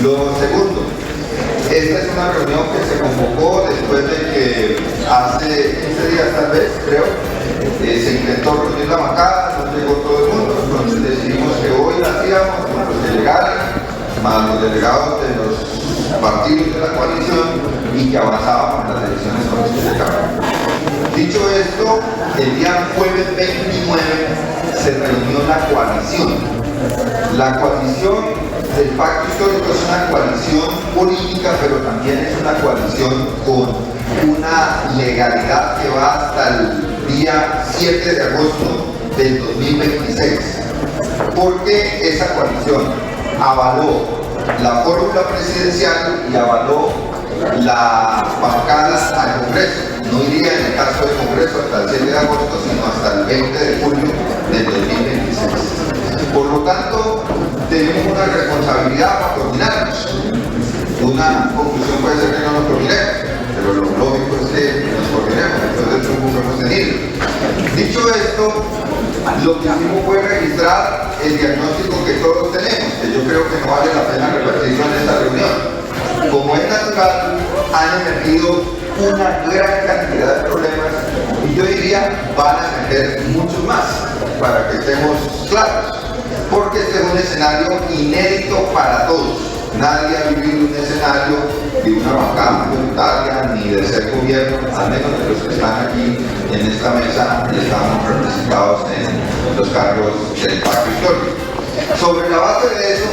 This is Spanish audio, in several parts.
Lo segundo, esta es una reunión que se convocó después de que hace 15 días tal vez, creo, se intentó reunir la bancada, no llegó todo el mundo, entonces decidimos que hoy la hacíamos con los delegados, más los delegados de los partidos de la coalición y que avanzábamos en las elecciones con los delegados. Dicho esto, el día jueves 29 se reunió la coalición. La coalición del Pacto Histórico es una coalición política, pero también es una coalición con una legalidad que va hasta el día 7 de agosto del 2026. Porque esa coalición avaló la fórmula presidencial y avaló las bancadas al Congreso. No iría en el caso del Congreso hasta el 7 de agosto, sino hasta el 20 de julio del 2026. Por lo tanto, tenemos una responsabilidad para coordinarnos. Una conclusión puede ser que no nos coordinemos, pero lo lógico es que nos coordinemos, entonces es un punto hemos tenido. Dicho esto, lo que hicimos fue registrar el diagnóstico que todos tenemos, que yo creo que no vale la pena repetirlo en esta reunión. Como es natural, han emergido una gran cantidad de problemas y yo diría van a emerger muchos más, para que estemos claros, porque este es un escenario inédito para todos. Nadie ha vivido un escenario de una bancada mayoritaria ni de ser gobierno, al menos de los que están aquí en esta mesa y estamos representados en los cargos del Pacto Histórico. Sobre la base de eso,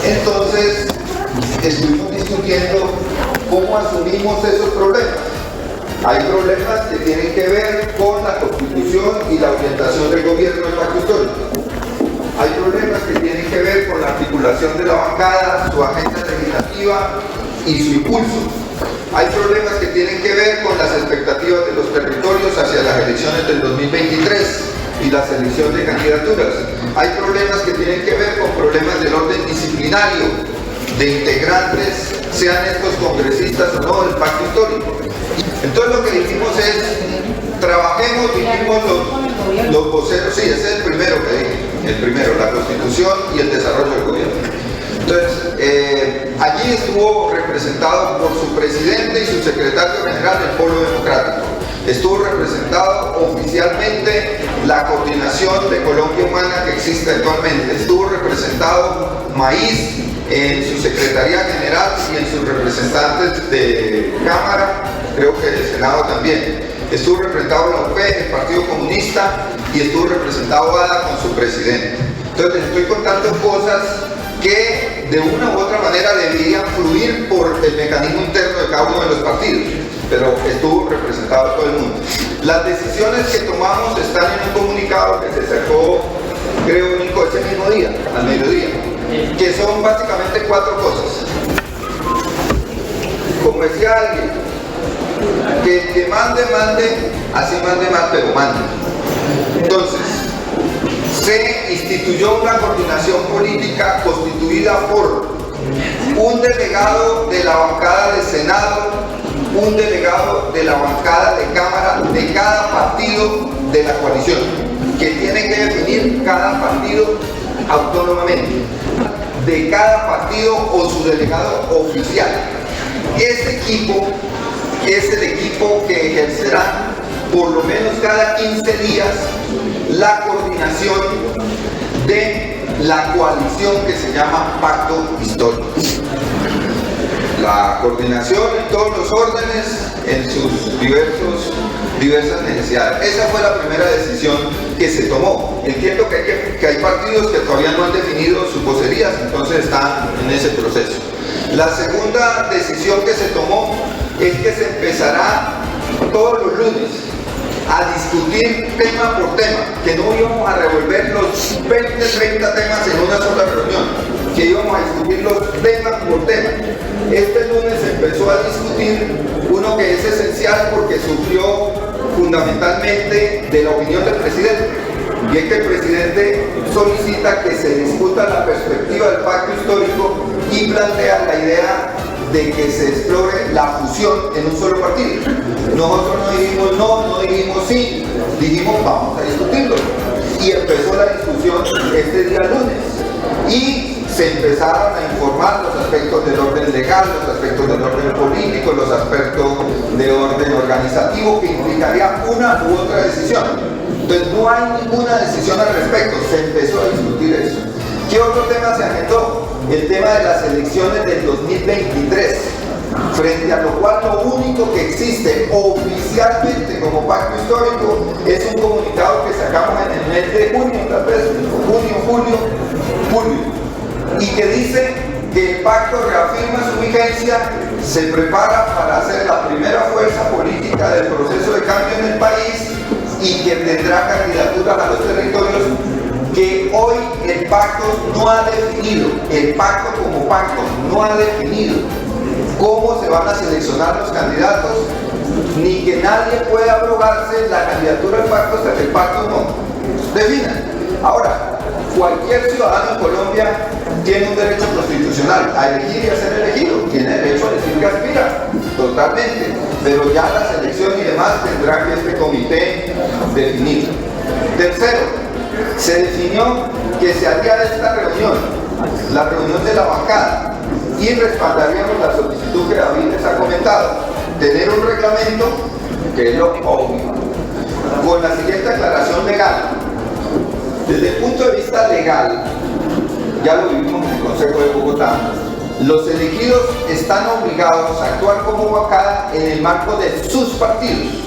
entonces, estuvimos discutiendo cómo asumimos esos problemas. Hay problemas que tienen que ver con la Constitución y la orientación del gobierno del Pacto Histórico. Hay problemas que tienen que ver con la articulación de la bancada, su agenda legislativa y su impulso. Hay problemas que tienen que ver con las expectativas de los territorios hacia las elecciones del 2023 y la selección de candidaturas. Hay problemas que tienen que ver con problemas del orden disciplinario de integrantes, sean estos congresistas o no, del Pacto Histórico. Entonces lo que dijimos es, trabajemos, dijimos los voceros, sí, ese es el primero que dije, el primero, la Constitución y el desarrollo del gobierno. Entonces, allí estuvo representado por su presidente y su secretario general del Polo Democrático. Estuvo representado oficialmente la coordinación de Colombia Humana que existe actualmente. Estuvo representado Maíz en su Secretaría General y en sus representantes de Cámara, creo que del Senado también. Estuvo representado la UP, el Partido Comunista, y estuvo representado ADA con su presidente. Entonces, estoy contando cosas que de una u otra manera deberían fluir por el mecanismo interno de cada uno de los partidos, pero estuvo representado todo el mundo. Las decisiones que tomamos están en un comunicado que se sacó, creo, Nico, ese mismo día, al mediodía, que son básicamente 4 cosas. Como decía alguien, que el que mande, así mande mal, pero mande. Entonces, se instituyó una coordinación política constituida por un delegado de la bancada del Senado, un delegado de la bancada de Cámara de cada partido de la coalición, que tiene que definir cada partido autónomamente, de cada partido o su delegado oficial. Este equipo es el equipo que ejercerá por lo menos cada 15 días la coordinación de la coalición que se llama Pacto Histórico. La coordinación en todos los órdenes, en sus diversas necesidades. Esa fue la primera decisión que se tomó. Entiendo que hay partidos que todavía no han definido sus vocerías, entonces están en ese proceso. La segunda decisión que se tomó es que se empezará todos los lunes a discutir tema por tema, que no íbamos a revolver los 20, 30 temas en una sola reunión, que íbamos a discutirlos tema por tema. Este lunes se empezó a discutir uno que es esencial porque surgió fundamentalmente de la opinión del presidente, y es que el presidente solicita que se discuta la perspectiva del Pacto Histórico y plantea la idea de que se explore la fusión en un solo partido. Nosotros no dijimos no, no dijimos sí, dijimos vamos a discutirlo. Y empezó la discusión este día lunes. Y se empezaron a informar los aspectos del orden legal, los aspectos del orden político, los aspectos de orden organizativo que implicaría una u otra decisión. Entonces no hay ninguna decisión al respecto, se empezó a discutir eso. ¿Qué otro tema se agendó? El tema de las elecciones del 2023, frente a lo cual lo único que existe oficialmente como pacto histórico es un comunicado que sacamos en el mes de junio, tal vez, julio, y que dice que el pacto reafirma su vigencia, se prepara para ser la primera fuerza política del proceso de cambio en el país y que tendrá candidaturas a los territorios que hoy el pacto no ha definido, el pacto como pacto no ha definido cómo se van a seleccionar los candidatos, ni que nadie pueda abrogarse la candidatura del pacto hasta que el pacto no defina. Ahora, cualquier ciudadano en Colombia tiene un derecho constitucional a elegir y a ser elegido, tiene derecho a decir que aspira, totalmente, pero ya la selección y demás tendrá que este comité definir. Tercero, se definió que se haría esta reunión, la reunión de la bancada, y respaldaríamos la solicitud que David les ha comentado, tener un reglamento, que es lo obvio, con la siguiente aclaración legal. Desde el punto de vista legal, ya lo vivimos en el Consejo de Bogotá, los elegidos están obligados a actuar como bancada en el marco de sus partidos.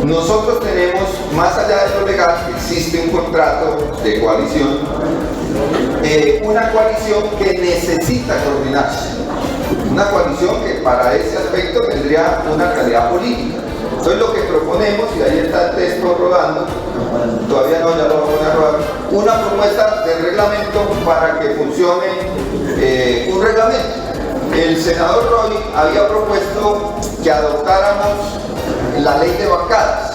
Nosotros tenemos, más allá de lo legal, existe un contrato de coalición, una coalición que necesita coordinarse, una coalición que para ese aspecto tendría una calidad política. Entonces lo que proponemos, y ahí está el texto rodando, todavía no, ya lo vamos a rodar, una propuesta de reglamento para que funcione un reglamento. El senador Roy había propuesto que adoptáramos la ley de bancadas,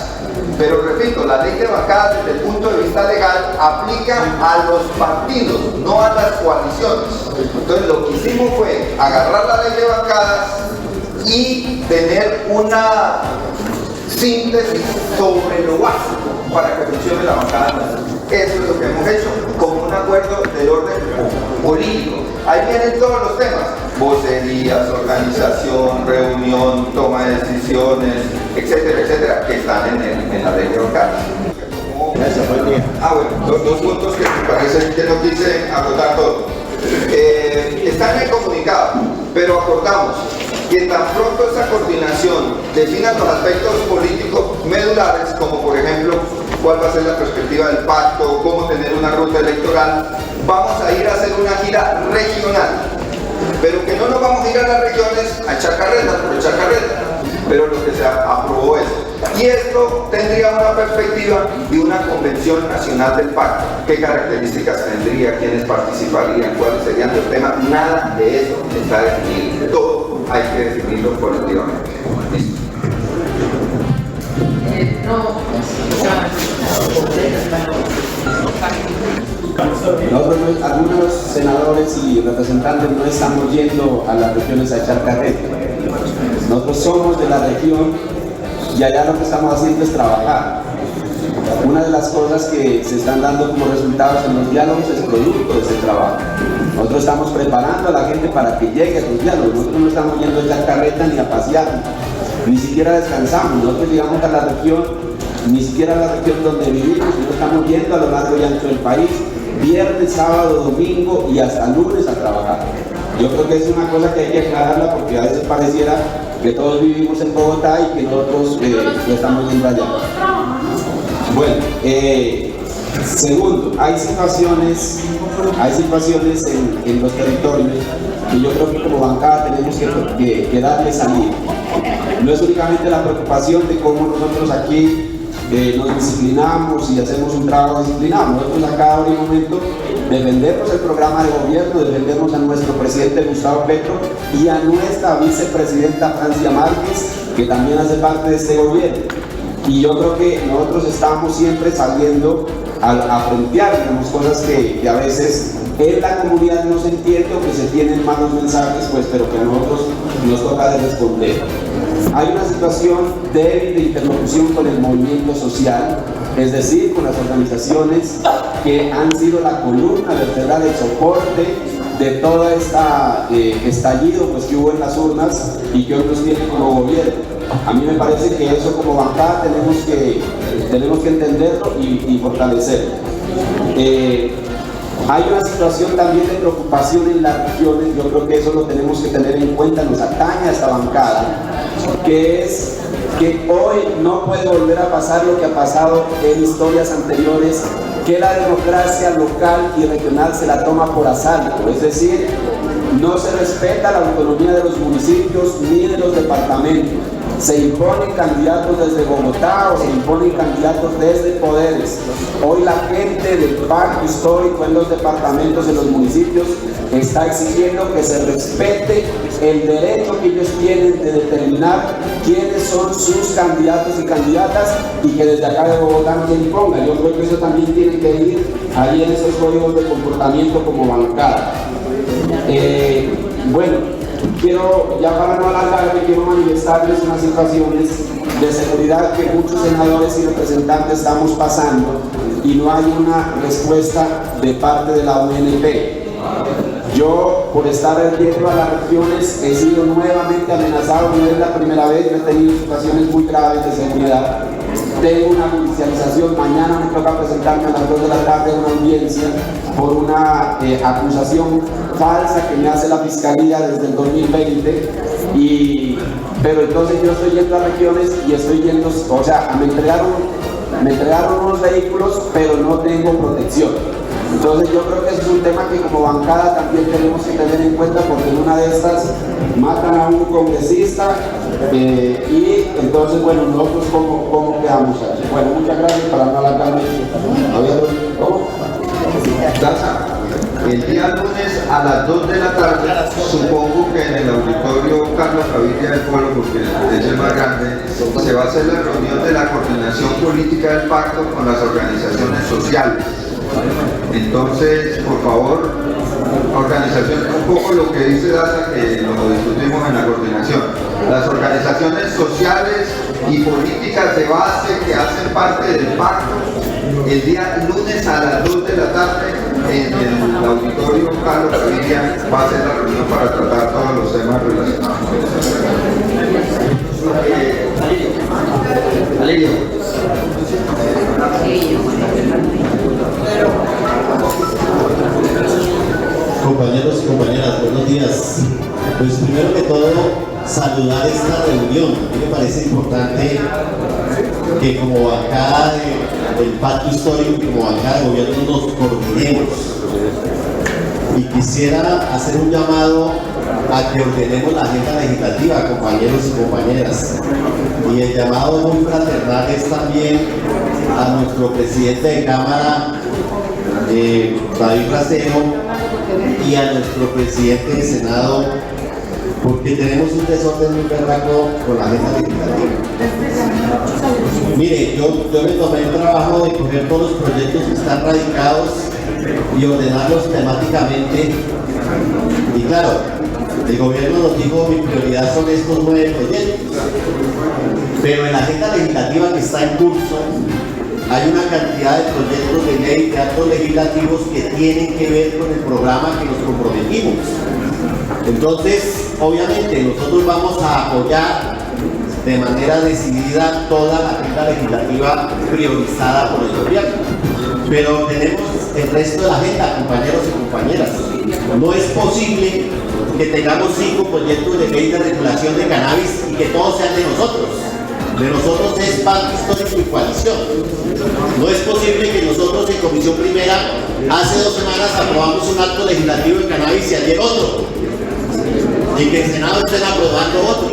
pero repito, la ley de bancadas desde el punto de vista legal aplica a los partidos, no a las coaliciones. Entonces lo que hicimos fue agarrar la ley de bancadas y tener una síntesis sobre lo básico para que funcione la bancada. Eso es lo que hemos hecho, como un acuerdo del orden político. Ahí vienen todos los temas: vocerías, organización, reunión, toma de decisiones, etcétera, etcétera, que están en la ley de bancadas. Bueno, dos puntos que me parece que no quise acotar todo. Están en el comunicado, pero acordamos que tan pronto esa coordinación defina los aspectos políticos medulares, como por ejemplo cuál va a ser la perspectiva del pacto, cómo tener una ruta electoral, vamos a ir a hacer una gira regional, pero que no nos vamos a ir a las regiones a echar carreta por echar carreta, pero lo que se aprobó es, y esto tendría una perspectiva de una convención nacional del pacto. ¿Qué características tendría? ¿Quiénes participarían? ¿Cuáles serían los temas? Nada de eso está definido. Todo hay que definirlo colectivamente. ¿Listo? Nosotros, algunos senadores y representantes no estamos yendo a las regiones a echar carreta. Nosotros somos de la región y allá lo que estamos haciendo es trabajar. Una de las cosas que se están dando como resultados en los diálogos es producto de ese trabajo. Nosotros estamos preparando a la gente para que llegue a esos diálogos. Nosotros no estamos yendo a echar carreta ni a pasear, ni siquiera descansamos. Nosotros llegamos a la región, ni siquiera a la región donde vivimos, sino estamos yendo a lo largo y ancho del país, viernes, sábado, domingo y hasta lunes a trabajar. Yo creo que es una cosa que hay que aclararla, porque a veces pareciera que todos vivimos en Bogotá y que nosotros lo estamos yendo allá. Bueno, segundo, hay situaciones en los territorios que yo creo que como bancada tenemos que darle salida. No es únicamente la preocupación de cómo nosotros aquí nos disciplinamos y hacemos un trabajo disciplinado. Nosotros acá ahora en un momento defendemos el programa de gobierno, defendemos a nuestro presidente Gustavo Petro y a nuestra vicepresidenta Francia Márquez, que también hace parte de este gobierno. Y yo creo que nosotros estamos siempre saliendo a frentear, digamos, cosas que a veces en la comunidad no se entiende o que se tienen malos mensajes, pues, pero que a nosotros nos toca de responder. Hay una situación débil de interlocución con el movimiento social, es decir, con las organizaciones que han sido la columna vertebral, el soporte de todo este estallido, pues, que hubo en las urnas y que hoy nos tiene como gobierno. A mí me parece que eso como bancada tenemos que entenderlo y fortalecerlo. Hay una situación también de preocupación en las regiones, yo creo que eso lo tenemos que tener en cuenta, nos atañe a esta bancada, que es que hoy no puede volver a pasar lo que ha pasado en historias anteriores, que la democracia local y regional se la toma por asalto, es decir, no se respeta la autonomía de los municipios ni de los departamentos. Se imponen candidatos desde Bogotá o se imponen candidatos desde poderes. Hoy la gente del pacto histórico en los departamentos, en los municipios, está exigiendo que se respete el derecho que ellos tienen de determinar quiénes son sus candidatos y candidatas y que desde acá de Bogotá no se imponga. Yo creo que eso también tiene que ir ahí en esos códigos de comportamiento como bancada. Bueno, ya para no alargarme, quiero manifestarles unas situaciones de seguridad que muchos senadores y representantes estamos pasando y no hay una respuesta de parte de la UNP. Yo, por estar yendo a las regiones, he sido nuevamente amenazado, no es la primera vez, yo he tenido situaciones muy graves de seguridad. Tengo una judicialización, mañana me toca presentarme a las 2 de la tarde a una audiencia por una acusación falsa que me hace la Fiscalía desde el 2020, pero entonces yo estoy yendo a regiones y estoy yendo, o sea, me entregaron unos vehículos, pero no tengo protección. Entonces yo creo que ese es un tema que como bancada también tenemos que tener en cuenta, porque en una de estas matan a un congresista y entonces, bueno, nosotros ¿cómo quedamos ahí? Bueno, muchas gracias para no alargarme. ¿Cómo? El día lunes a las 2 de la tarde, supongo que en el auditorio Carlos Gaviria del Pueblo, porque es el más grande, se va a hacer la reunión de la coordinación política del pacto con las organizaciones sociales. Entonces, por favor, organización, un poco lo que dice Daza, que lo discutimos en la coordinación. Las organizaciones sociales y políticas de base que hacen parte del pacto, el día lunes a las 2 de la tarde en el auditorio Carlos Gaviria va a ser la reunión para tratar todos los temas relacionados. Valerio. Compañeros y compañeras, buenos días. Pues primero que todo, saludar esta reunión. A mí me parece importante que como bancada del pacto histórico y como bancada de gobierno nos coordinemos. Y quisiera hacer un llamado a que ordenemos la agenda legislativa, compañeros y compañeras. Y el llamado muy fraternal es también a nuestro presidente de Cámara, David Racero, y a nuestro presidente del Senado, porque tenemos un desorden muy berraco con la agenda legislativa. Mire, yo me tomé el trabajo de coger todos los proyectos que están radicados y ordenarlos temáticamente. Y claro, el gobierno nos dijo, mi prioridad son estos 9 proyectos. Pero en la agenda legislativa que está en curso, hay una cantidad de proyectos de ley, de actos legislativos que tienen que ver con el programa que nos comprometimos. Entonces, obviamente, nosotros vamos a apoyar de manera decidida toda la agenda legislativa priorizada por el gobierno. Pero tenemos el resto de la agenda, compañeros y compañeras. No es posible que tengamos 5 proyectos de ley de regulación de cannabis y que todos sean de nosotros. De nosotros es pacto histórico y coalición. No es posible que nosotros en Comisión Primera hace 2 semanas aprobamos un acto legislativo de cannabis y ayer otro, y que el Senado estén aprobando otros.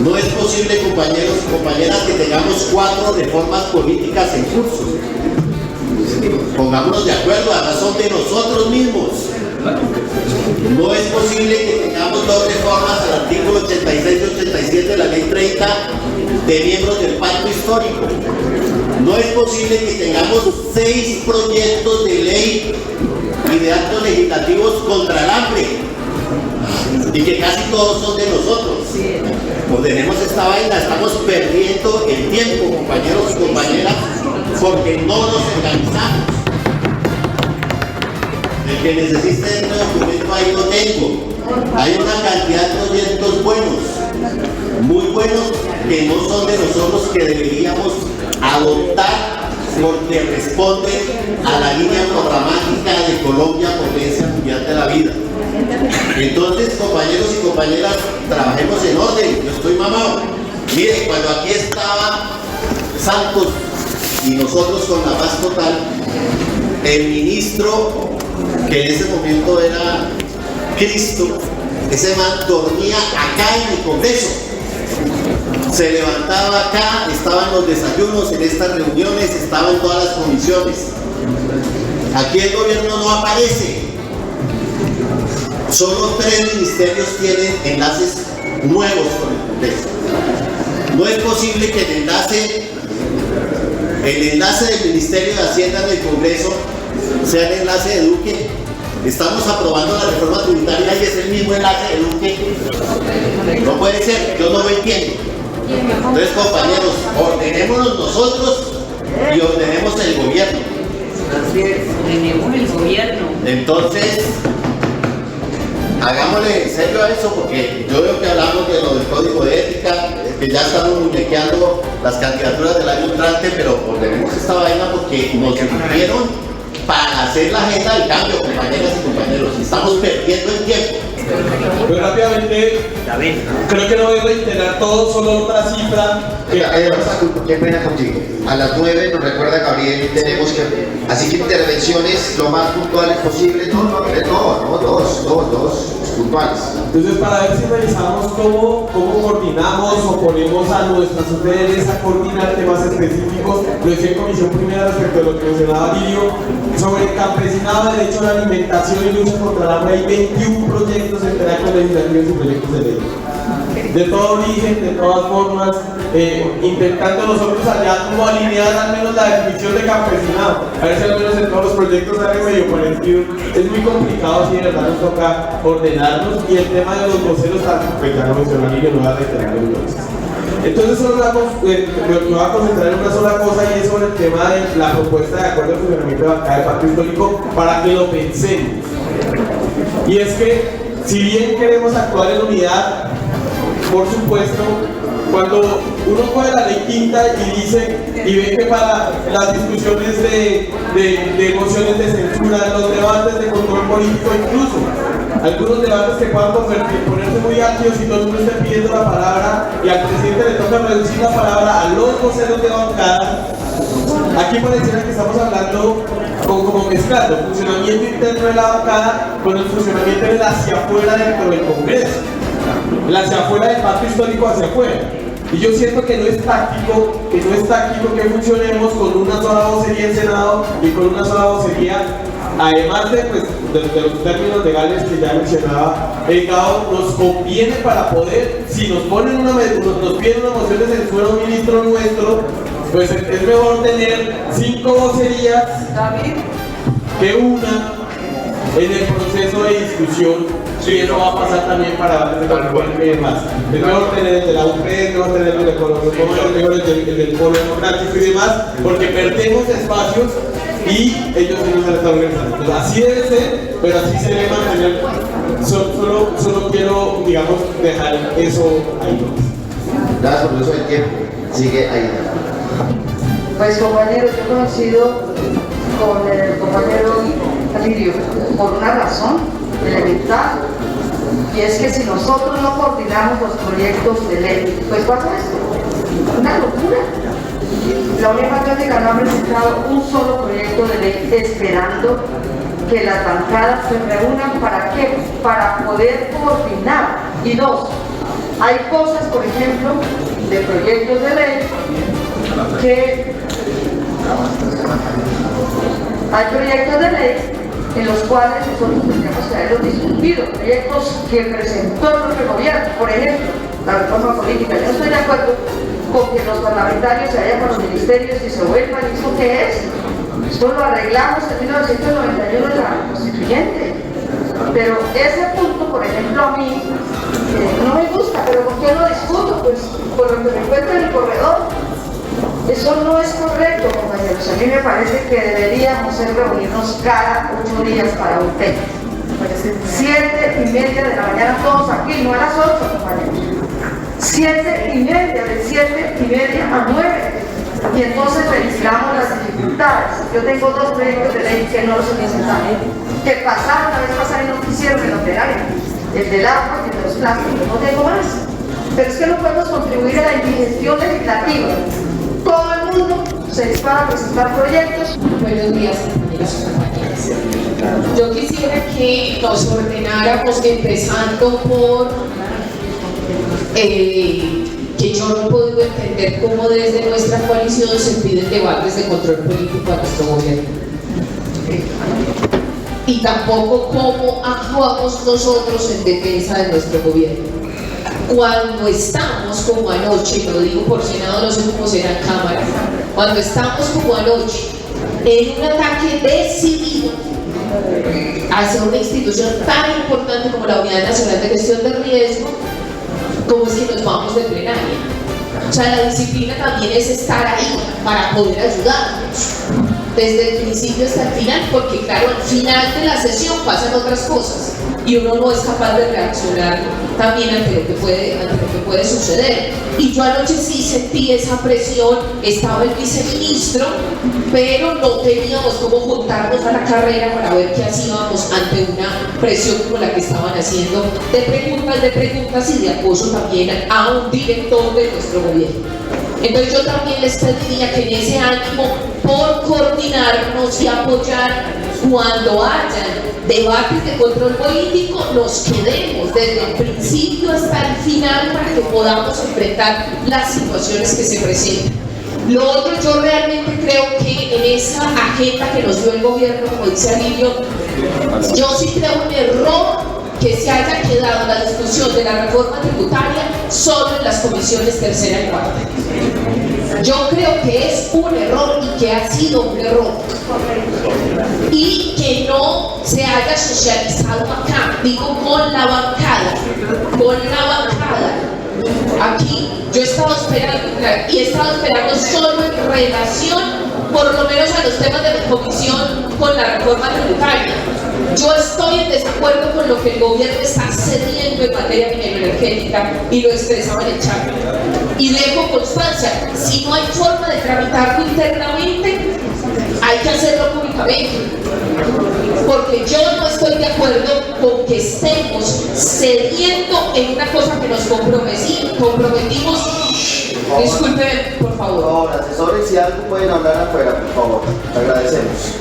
No es posible, compañeros y compañeras, que tengamos 4 reformas políticas en curso. Pongámonos de acuerdo, a razón de nosotros mismos. No es posible que tengamos 2 reformas al artículo 86 y 87 de la ley 30 de miembros del pacto histórico. No es posible que tengamos 6 proyectos de ley y de actos legislativos contra el hambre y que casi todos son de nosotros. Ordenemos esta vaina, estamos perdiendo el tiempo, compañeros y compañeras, porque no nos organizamos. El que necesite este documento ahí lo tengo. Hay una cantidad de proyectos buenos, muy buenos, que no son de nosotros, que deberíamos adoptar porque responden a la línea programática de Colombia, potencia mundial de la vida. Entonces, compañeros y compañeras, trabajemos en orden. Yo estoy mamado. Mire, cuando aquí estaba Santos y nosotros con la paz total, el ministro, que en ese momento era Cristo, ese man dormía acá en el Congreso. Se levantaba acá, estaba en los desayunos, en estas reuniones, estaba en todas las comisiones. Aquí el gobierno no aparece. Solo 3 ministerios tienen enlaces nuevos con el Congreso. No es posible que el enlace del Ministerio de Hacienda del Congreso sea el enlace de Duque. Estamos aprobando la reforma tributaria y es el mismo enlace de Duque. No puede ser, yo no lo entiendo. Entonces, compañeros, ordenémonos nosotros y ordenemos el gobierno. Ordenemos el gobierno. Entonces, hagámosle en serio a eso, porque yo veo que hablamos de lo del código de ética, que ya estamos muñequeando las candidaturas del año entrante, pero ordenemos esta vaina porque nos eligieron para hacer la agenda del cambio, compañeras y compañeros, y estamos perdiendo el tiempo. Pues rápidamente, creo que no voy a reiterar todo, solo otra cifra. Qué pena contigo. A las 9 nos recuerda Gabriel, tenemos que, así que intervenciones lo más puntuales posible, dos puntuales. Entonces, para ver si revisamos cómo coordinamos o ponemos a nuestras UPLs a coordinar temas específicos, lo hice en comisión primera respecto a lo que mencionaba Lirio, sobre el campesinado, derecho a la alimentación y lucha contra el hambre. Hay 21 proyectos entre actos legislativos y proyectos de ley. De todo origen, de todas formas, intentando nosotros allá como alinear al menos la definición de campesinado. A ver si al menos en todos los proyectos sale medio parecido. Es muy complicado, si de verdad nos toca ordenarnos, y el tema de los voceros pues ya lo mencionó y yo no voy a reiterar entonces. Entonces solo me voy a concentrar en una sola cosa, y es sobre el tema de la propuesta de acuerdo de funcionamiento de bancada del pacto histórico, para que lo pensemos. Y es que, si bien queremos actuar en unidad, por supuesto, cuando uno coge la ley quinta y dice y ve que para las discusiones de mociones de censura, los debates de control político, incluso algunos debates que puedan ponerse muy amplios y todo el mundo esté pidiendo la palabra y al presidente le toca reducir la palabra a los voceros de bancada, aquí pareciera que estamos hablando como mezclando funcionamiento interno de la bancada con el funcionamiento del hacia afuera dentro del Congreso, el hacia afuera del pacto histórico hacia afuera. Y yo siento que no es táctico que funcionemos con una sola vocería en Senado y con una sola vocería, además de los términos legales que ya mencionaba Gao. Nos conviene para poder, si nos piden una moción de censura a un ministro nuestro, pues es mejor tener 5 vocerías que una en el proceso de discusión. Y eso va a pasar también para cualquier más. Es mejor tener el de la UP, es mejor tener el del Polo Democrático y demás, porque perdemos espacios y ellos no se están organizando. Entonces, así debe ser, pero así se debe mantener. Solo quiero, digamos, dejar eso ahí. Gracias por el uso del tiempo. Sigue ahí. Pues, compañeros, yo coincido con el compañero Lirio por una razón elemental, y es que si nosotros no coordinamos los proyectos de ley, pues pasa esto, una locura. La Unión Patriótica no ha presentado un solo proyecto de ley esperando que las bancadas se reúnan. ¿Para qué? Para poder coordinar. Y 2, hay cosas, por ejemplo, de proyectos de ley que hay proyectos de ley en los cuales nosotros tendríamos que haberlos discutido, proyectos que presentó el propio gobierno, por ejemplo, la reforma política. Yo estoy de acuerdo con que los parlamentarios se vayan con los ministerios y se vuelvan. ¿Y eso qué es? Esto lo arreglamos en 1991 en la constituyente. Pero ese punto, por ejemplo, a mí no me gusta, pero ¿por qué lo discuto? Pues por lo que me encuentro en el corredor. Eso no es correcto, compañeros. A mí me parece que deberíamos reunirnos cada 8 días para un tema. 7:30 de la mañana todos aquí, no a las 8, compañeros. 7:30, de 7:30 a 9. Y entonces registramos las dificultades. Yo tengo 2 proyectos de ley que no los he presentado, que pasaron la vez pasada y no quisieron en operario. El del agua y el de los plásticos, no tengo más. Pero es que no podemos contribuir a la indigestión legislativa. Todo el mundo se dispara a presentar proyectos. Buenos días, compañeros y compañeras. Yo quisiera que nos ordenáramos empezando por que yo no puedo entender cómo desde nuestra coalición se piden debates de control político a nuestro gobierno. Y tampoco cómo actuamos nosotros en defensa de nuestro gobierno. Cuando estamos como anoche, lo digo por Senado, no sé cómo será en Cámara, cuando estamos como anoche en un ataque decidido hacia una institución tan importante como la Unidad Nacional de Gestión de Riesgo, ¿cómo es que nos vamos de plenaria? O sea, la disciplina también es estar ahí para poder ayudarnos desde el principio hasta el final, porque claro, al final de la sesión pasan otras cosas y uno no es capaz de reaccionar también ante lo que puede suceder. Y yo anoche sí sentí esa presión, estaba el viceministro, pero no teníamos cómo juntarnos a la carrera para ver qué hacíamos ante una presión como la que estaban haciendo de preguntas y de acoso también a un director de nuestro gobierno. Entonces yo también les pediría que en ese ánimo por coordinarnos y apoyar cuando hayan debates de control político, nos quedemos desde el principio hasta el final para que podamos enfrentar las situaciones que se presentan. Lo otro, yo realmente creo que en esa agenda que nos dio el gobierno, como dice Alirio, yo sí creo un error que se haya quedado la discusión de la reforma tributaria solo en las comisiones tercera y cuarta. Yo creo que es un error y que ha sido un error y que no se haya socializado acá, digo con la bancada, aquí yo he estado esperando y he estado esperando solo en relación por lo menos a los temas de mi comisión con la reforma tributaria. Yo estoy en desacuerdo con lo que el gobierno está cediendo en materia energética y lo expresaba en el chat. Y dejo constancia, si no hay forma de tramitarlo internamente, hay que hacerlo públicamente. Porque yo no estoy de acuerdo con que estemos cediendo en una cosa que nos comprometimos. Disculpen, por favor. Por favor, asesores, si algo pueden hablar afuera, por favor. Te agradecemos.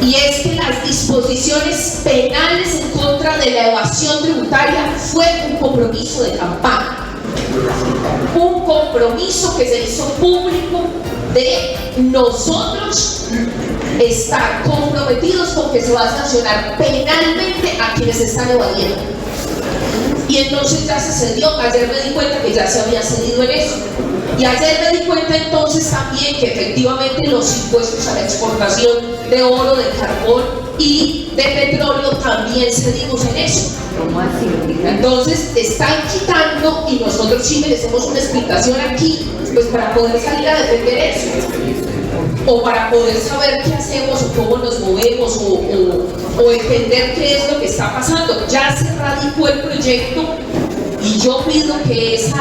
Y es que las disposiciones penales en contra de la evasión tributaria fue un compromiso de campaña. Un compromiso que se hizo público de nosotros estar comprometidos con que se va a sancionar penalmente a quienes están evadiendo. Y entonces ya se cedió. Ayer me di cuenta que ya se había cedido en eso. Y ayer me di cuenta entonces también que efectivamente los impuestos a la exportación de oro, de carbón y de petróleo también cedimos en eso. Entonces están quitando y nosotros sí merecemos una explicación aquí, pues para poder salir a defender eso. O para poder saber qué hacemos o cómo nos movemos o entender qué es lo que está pasando. Ya se radicó el proyecto y yo pido que ese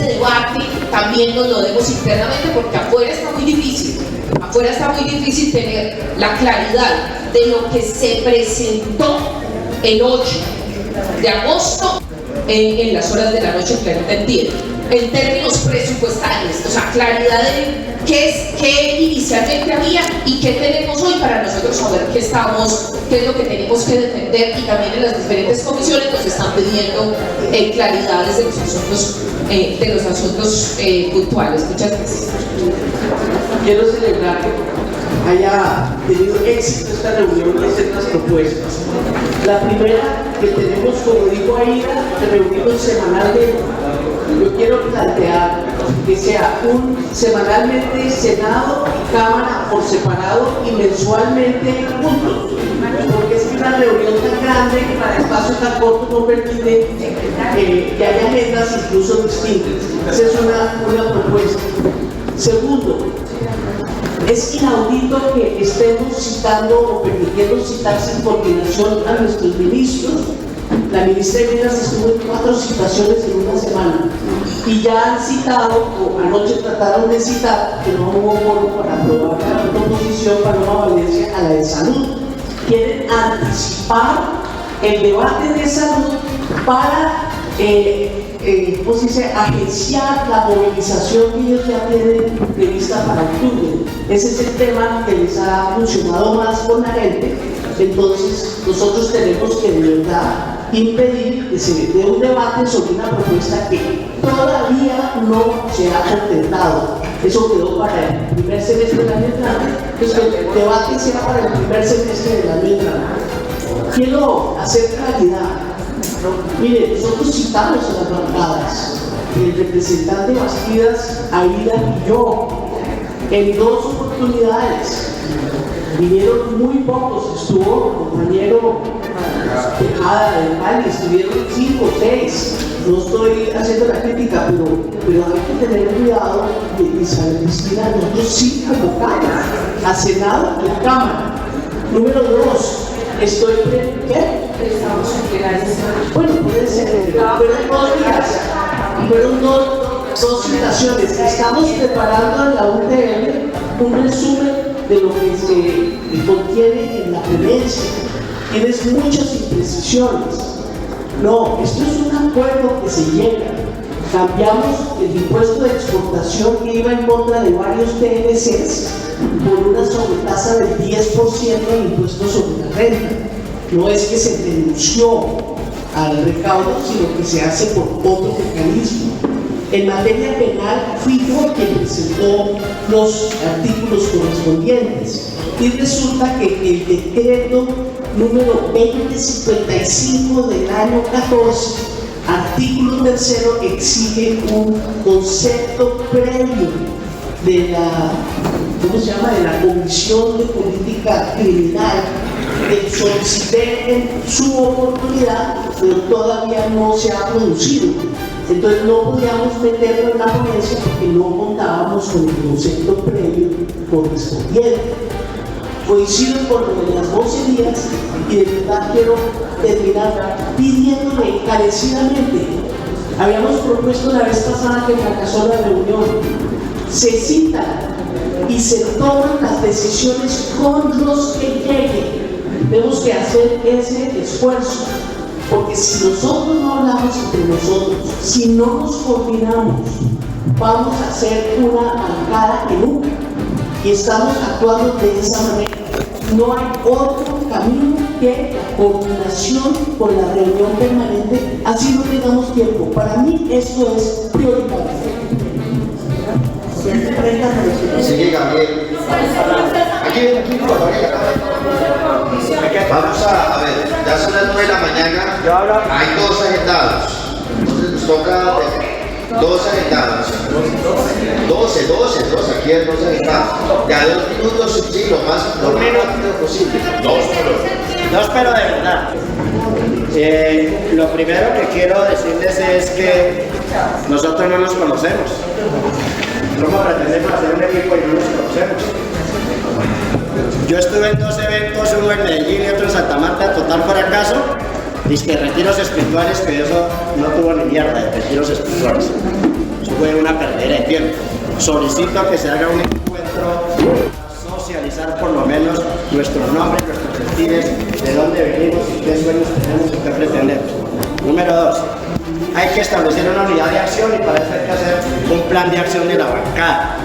debate también nos lo demos internamente porque afuera está muy difícil. Afuera está muy difícil tener la claridad de lo que se presentó el 8 de agosto en las horas de la noche, claro, te entiendo, en términos presupuestales, o sea, claridad de qué inicialmente había y qué tenemos hoy para nosotros saber qué es lo que tenemos que defender, y también en las diferentes comisiones nos están pidiendo claridades de los asuntos puntuales. Muchas gracias. Quiero celebrar haya tenido éxito esta reunión y hacer las propuestas. La primera, que tenemos, como dijo ahí, de reunirnos semanalmente. Yo quiero plantear que sea semanalmente Senado y Cámara por separado y mensualmente juntos, porque es que una reunión tan grande para espacios tan cortos no permite que haya agendas incluso distintas. Esa es una propuesta. Segundo, es inaudito que estemos citando o permitiendo citar sin coordinación a nuestros ministros. La ministra de Minas estuvo en 4 citaciones en una semana y ya han citado, o anoche trataron de citar, que no hubo foro para aprobar la proposición Paloma Valencia a la de salud. Quieren anticipar el debate de salud para ¿cómo se dice?, agenciar la movilización que ellos ya tienen prevista para octubre. Ese es el tema que les ha funcionado más con la gente. Entonces, nosotros tenemos que de verdad impedir que se dé un debate sobre una propuesta que todavía no se ha contentado. Eso quedó para el primer semestre del año entrante, pues que el debate sea para el primer semestre del año entrante. Quiero hacer claridad. Mire, nosotros citamos a las bancadas, el representante Bastidas, Aida y yo, en 2 oportunidades. Vinieron muy pocos, estuvo el compañero Tejada del Cali, estuvieron 5 o 6. No estoy haciendo la crítica, pero hay que tener cuidado de Isabel Cristina. Nosotros sí convocamos a Senado y a Cámara. Número 2, estoy ¿qué? Bueno, puede ser, fueron 2 días, fueron dos citaciones. Estamos preparando en la UTL un resumen de lo que se contiene en la ponencia. Tienes muchas imprecisiones. No, esto es un acuerdo que se llega. Cambiamos el impuesto de exportación que iba en contra de varios TLCs por una sobretasa del 10% del impuesto sobre la renta. No es que se denunció al recaudo, sino que se hace por otro mecanismo. En materia penal, fui yo quien presentó los artículos correspondientes y resulta que el decreto número 2055 del año 14, artículo 3, exige un concepto previo de la, ¿cómo se llama?, de la Comisión de Política Criminal, que solicité en su oportunidad, pero todavía no se ha producido. Entonces no podíamos meterlo en la ponencia porque no contábamos con el concepto previo correspondiente. Coincido con lo de las vocerías y de verdad quiero terminar pidiéndole encarecidamente. Habíamos propuesto la vez pasada que fracasó la reunión. Se citan y se toman las decisiones con los que lleguen. Tenemos que hacer ese esfuerzo, porque si nosotros no hablamos entre nosotros, si no nos coordinamos, vamos a hacer una bancada que nunca, y estamos actuando de esa manera. No hay otro camino que la coordinación con la reunión permanente, así no tengamos tiempo. Para mí esto es prioritario. Sigue Gabriel. Aquí, por favor. Vamos a ver, ya son las 9 de la mañana, hay 2 agendados, entonces nos toca 2 agendados, 12, aquí hay 2 agendados, ya 2 minutos, sí, lo más rápido posible. 2 pero de verdad. Lo primero que quiero decirles es que nosotros no nos conocemos. ¿Cómo pretendemos hacer un equipo y no nos conocemos? Yo estuve en 2 eventos, uno en Medellín y otro en Santa Marta, total fracaso. Dice retiros espirituales, que eso no tuvo ni mierda de retiros espirituales. Eso fue una pérdida de tiempo. Solicito que se haga un encuentro, socializar por lo menos nuestros nombres, nuestros sentidos, de dónde venimos y qué sueños tenemos y qué pretendemos. Número 2. Hay que establecer una unidad de acción y para eso hay que hacer un plan de acción de la bancada.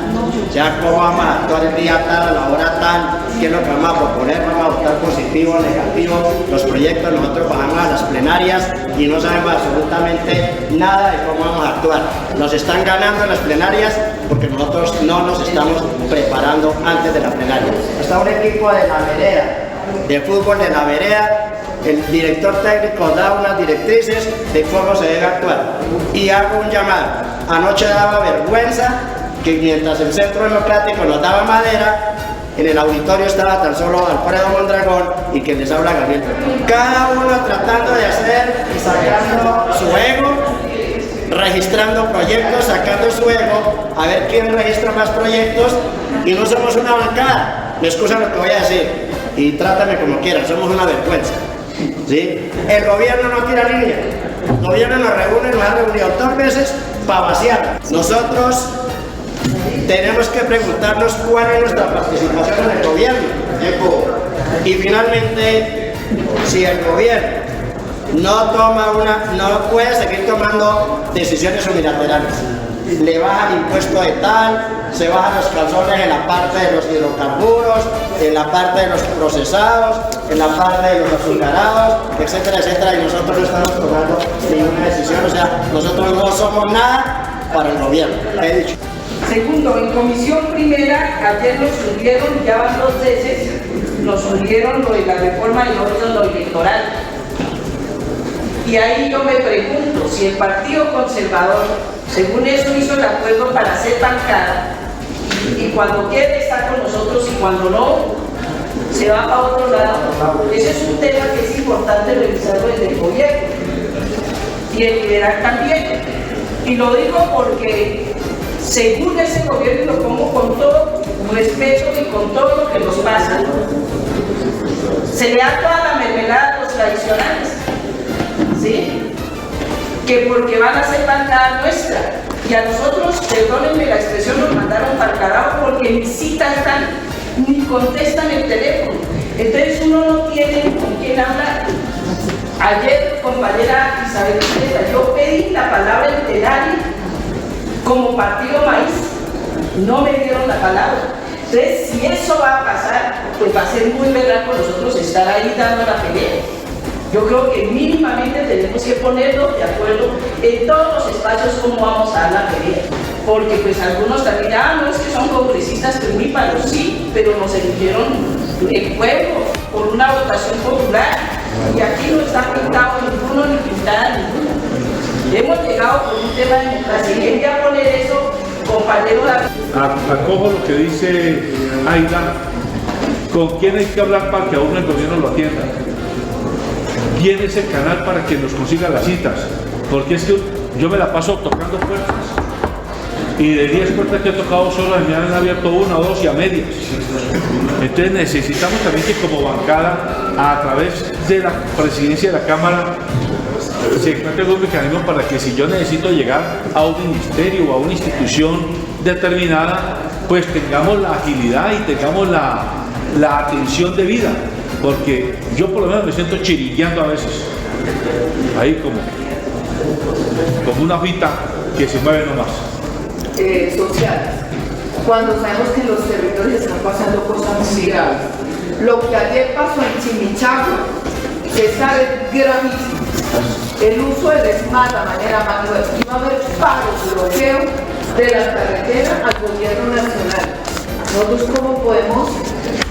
Ya cómo vamos a actuar el día tal, a la hora tal, qué es lo que vamos a proponer, vamos a votar positivo, negativo, los proyectos, nosotros bajamos a las plenarias y no sabemos absolutamente nada de cómo vamos a actuar. Nos están ganando en las plenarias porque nosotros no nos estamos preparando antes de la plenaria. Está un equipo de la vereda, de fútbol de la vereda, el director técnico da unas directrices de cómo se debe actuar. Y hago un llamado. Anoche daba vergüenza que mientras el Centro Democrático nos daba madera, en el auditorio estaba tan solo Alfredo Mondragón y que les habla Gabriel. Cada uno tratando de hacer y sacando su ego, registrando proyectos, sacando su ego, a ver quién registra más proyectos, y no somos una bancada. Me excusan lo que voy a decir y trátame como quieran, somos una vergüenza. ¿Sí? El gobierno no tira línea, el gobierno nos reúne, nos ha reunido 2 veces para vaciar. Nosotros tenemos que preguntarnos cuál es nuestra participación en el gobierno. Y finalmente, si el gobierno no puede seguir tomando decisiones unilaterales, le baja el impuesto de tal, se bajan los calzones en la parte de los hidrocarburos, en la parte de los procesados, en la parte de los azucarados, etcétera, etcétera, y nosotros no estamos tomando ninguna decisión. O sea, nosotros no somos nada para el gobierno, he dicho. Segundo, en comisión primera, ayer nos hundieron, ya van 2 veces, nos hundieron lo de la reforma y nosotros lo electoral. Y ahí yo me pregunto, si el Partido Conservador, según eso, hizo el acuerdo para hacer bancada, y cuando quiere estar con nosotros y cuando no, se va para otro lado. Ese es un tema que es importante revisarlo desde el gobierno y el liberal también. Y lo digo porque según ese gobierno, y lo pongo con todo respeto y con todo lo que nos pasa, se le da toda la mermelada a los tradicionales, ¿sí? Que porque van a ser bancada nuestra, y a nosotros, perdónenme la expresión, nos mandaron para el carajo porque ni citas dan, ni contestan el teléfono. Entonces uno no tiene con quién hablar. Ayer, compañera Isabel, yo pedí la palabra en plenaria como Partido Maíz, no me dieron la palabra. Entonces, si eso va a pasar, pues va a ser muy verdad con nosotros estar ahí dando la pelea. Yo creo que mínimamente tenemos que ponernos de acuerdo en todos los espacios cómo vamos a dar la pelea. Porque pues algunos también, no es que son congresistas primíparos, sí, pero nos eligieron el pueblo por una votación popular. Y aquí no está pintado ninguno ni pintada ninguna. Hemos llegado por un tema de democracia. Y quería poner eso, compañero. Acojo lo que dice Aida. ¿Con quién hay que hablar para que a uno el gobierno lo atienda? ¿Quién es el canal para que nos consiga las citas? Porque es que yo me la paso tocando puertas. Y de 10 puertas que he tocado solo me han abierto 1 o 2 y a medias. Entonces necesitamos también que como bancada, a través de la presidencia de la Cámara, se encuentre un mecanismo para que si yo necesito llegar a un ministerio o a una institución determinada, pues tengamos la agilidad y tengamos la atención debida. Porque yo por lo menos me siento chirillando a veces, ahí como una hojita que se mueve nomás. Sociales, cuando sabemos que en los territorios están pasando cosas muy graves. Lo que ayer pasó en Chimichagua es gravísimo. El uso del ESMAD de manera manual, iba a haber paros, bloqueo de la carretera al gobierno nacional. Nosotros cómo podemos,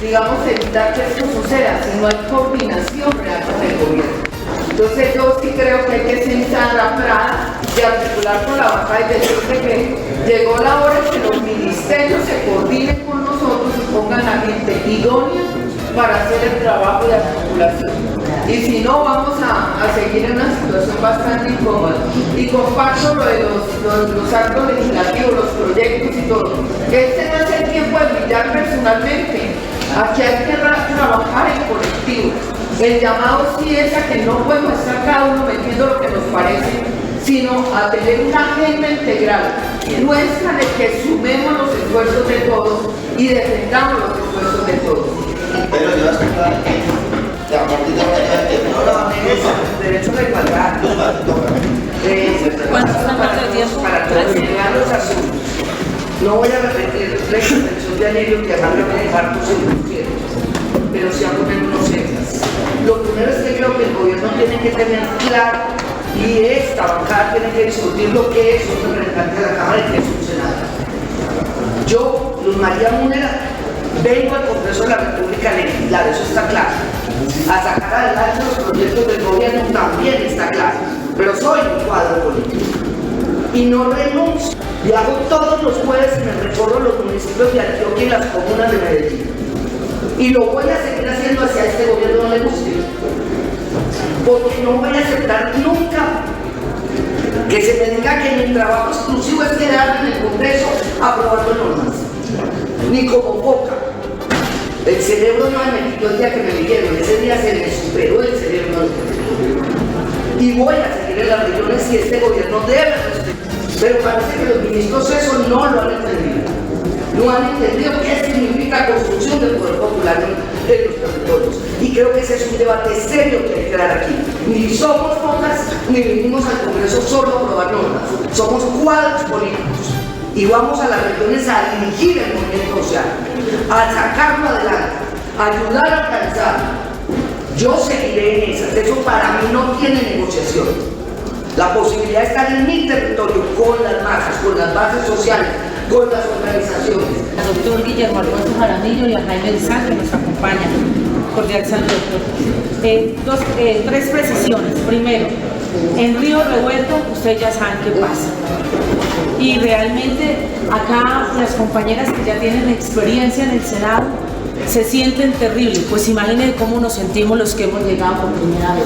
digamos, evitar que esto suceda si no hay coordinación real con el gobierno. Entonces yo sí creo que hay que sentar la Prada y articular con la bancada y decirle que llegó la hora de que los ministerios se coordinen con nosotros y pongan a gente idónea para hacer el trabajo de articulación. Y si no, vamos a seguir en una situación bastante incómoda. Y comparto lo de los actos legislativos, los proyectos y todo. Este no es el tiempo de brillar personalmente. Aquí hay que trabajar en colectivo. El llamado sí es a que no podemos estar cada uno metiendo lo que nos parece, sino a tener una agenda integral nuestra de que sumemos los esfuerzos de todos y defendamos los esfuerzos de todos. Pero yo vas a explicar que a partir de ahora derecho de igualdad. ¿Cuántos están partidos para terminar los asuntos? No voy a repetir la intervención de ayer y que además lo voy a dejar por si lo quieren, pero sí a poner unos extras. Lo primero es que creo que el gobierno tiene que tener claro, y esta bancada tiene que discutir lo que es un representante de la Cámara y que es un senador. Yo, Luz María Múnera, vengo al Congreso de la República a legislar, eso está claro. A sacar adelante los proyectos del gobierno también está claro. Pero soy un cuadro político. Y no renuncio. Viajo todos los jueves y me recorro los municipios de Antioquia y las comunas de Medellín. Y lo voy a seguir haciendo hacia este gobierno, no le guste. Porque no voy a aceptar nunca que se me diga que mi trabajo exclusivo es quedarme en el Congreso aprobando normas. Ni como poca. El cerebro no me quitó el día que me eligieron, ese día se me superó el cerebro. Y voy a seguir en las regiones y este gobierno debe respetar. Pero parece que los ministros eso no lo han entendido. No han entendido qué significa construcción del poder popular en los territorios. Y creo que ese es un debate serio que hay que dar aquí. Ni somos pocas, ni vinimos al Congreso solo a aprobar normas. Somos cuadros políticos. Y vamos a las regiones a dirigir el movimiento social, a sacarlo adelante, a ayudar a alcanzar. Yo seguiré en esas. Eso para mí no tiene negociación. La posibilidad de estar en mi territorio con las masas, con las bases sociales, con las organizaciones. Al doctor Guillermo Alfonso Jaramillo y a Jaime Lizán, que nos acompaña. Cordial saludo, doctor. Tres precisiones. Primero, en Río Revuelto, ustedes ya saben qué pasa. Y realmente acá las compañeras que ya tienen experiencia en el Senado se sienten terribles. Pues imaginen cómo nos sentimos los que hemos llegado por primera vez.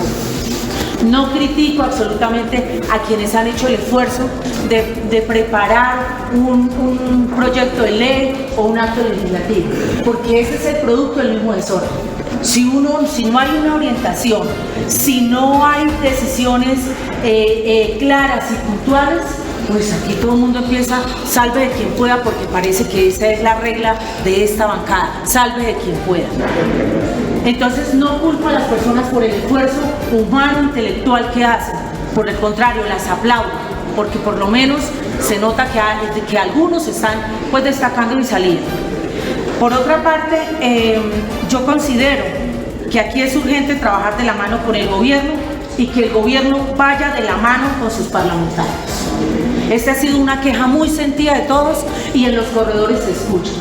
No critico absolutamente a quienes han hecho el esfuerzo de preparar un proyecto de ley o un acto legislativo, porque ese es el producto del mismo desorden. Si no hay una orientación, si no hay decisiones claras y puntuales, pues aquí todo el mundo empieza, salve de quien pueda, porque parece que esa es la regla de esta bancada, salve de quien pueda. Entonces no culpo a las personas por el esfuerzo humano, intelectual que hacen, por el contrario, las aplaudo, porque por lo menos se nota que algunos están pues destacando y saliendo. Por otra parte, yo considero que aquí es urgente trabajar de la mano con el gobierno y que el gobierno vaya de la mano con sus parlamentarios. Esta ha sido una queja muy sentida de todos y en los corredores se escucha.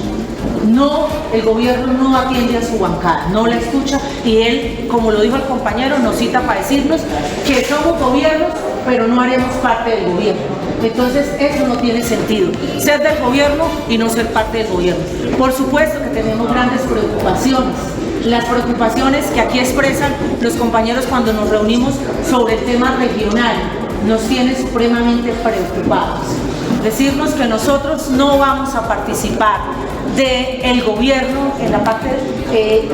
No, el gobierno no atiende a su bancada, no la escucha y él, como lo dijo el compañero, nos cita para decirnos que somos gobiernos, pero no haremos parte del gobierno. Entonces eso no tiene sentido, ser del gobierno y no ser parte del gobierno. Por supuesto que tenemos grandes preocupaciones, las preocupaciones que aquí expresan los compañeros cuando nos reunimos sobre el tema regional, nos tiene supremamente preocupados. Decirnos que nosotros no vamos a participar del gobierno en la parte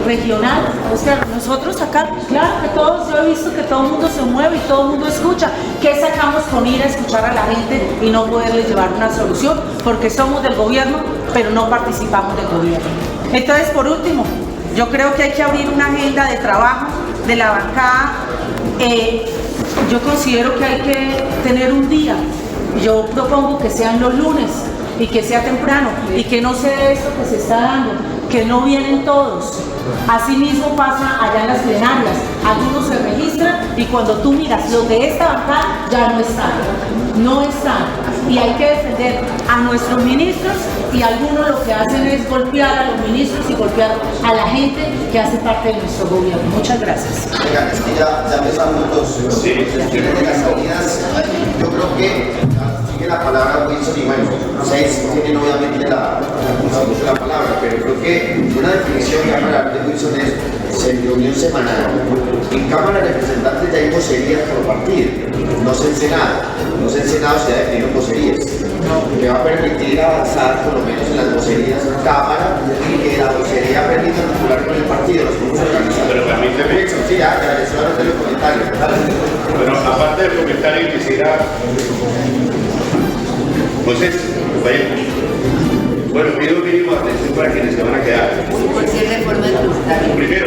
regional, o sea, nosotros acá, claro que todos, yo he visto que todo el mundo se mueve y todo el mundo escucha. ¿Qué sacamos con ir a escuchar a la gente y no poderles llevar una solución? Porque somos del gobierno, pero no participamos del gobierno. Entonces, por último, yo creo que hay que abrir una agenda de trabajo de la bancada. Yo considero que hay que tener un día. Yo propongo que sean los lunes y que sea temprano y que no sea esto que se está dando, que no vienen todos. Asimismo pasa allá en las plenarias, algunos se registran y cuando tú miras los de esta bancada ya no están, y hay que defender a nuestros ministros y algunos lo que hacen es golpear a los ministros y golpear a la gente que hace parte de nuestro gobierno. Muchas gracias. Oigan, es que ya empezamos los de las salidas. Yo creo que sigue la palabra Wilson y bueno, ustedes tienen obviamente la palabra, pero creo que una definición ya para de Wilson es reunión semanal. En Cámara de Representantes ya hay vocerías por partido, no sé en Senado. No sé en Senado se ha definido vocerías, que va a permitir avanzar por lo menos en las vocerías en Cámara y que la vocería permita vincular con el partido, los grupos organizados. Pero permíteme. Sí, ya, eso va a hacer el comentario. Bueno, aparte del comentario, quisiera. Moisés, compañero. Bueno, pido mínimo atención para quienes se van a quedar. Primero,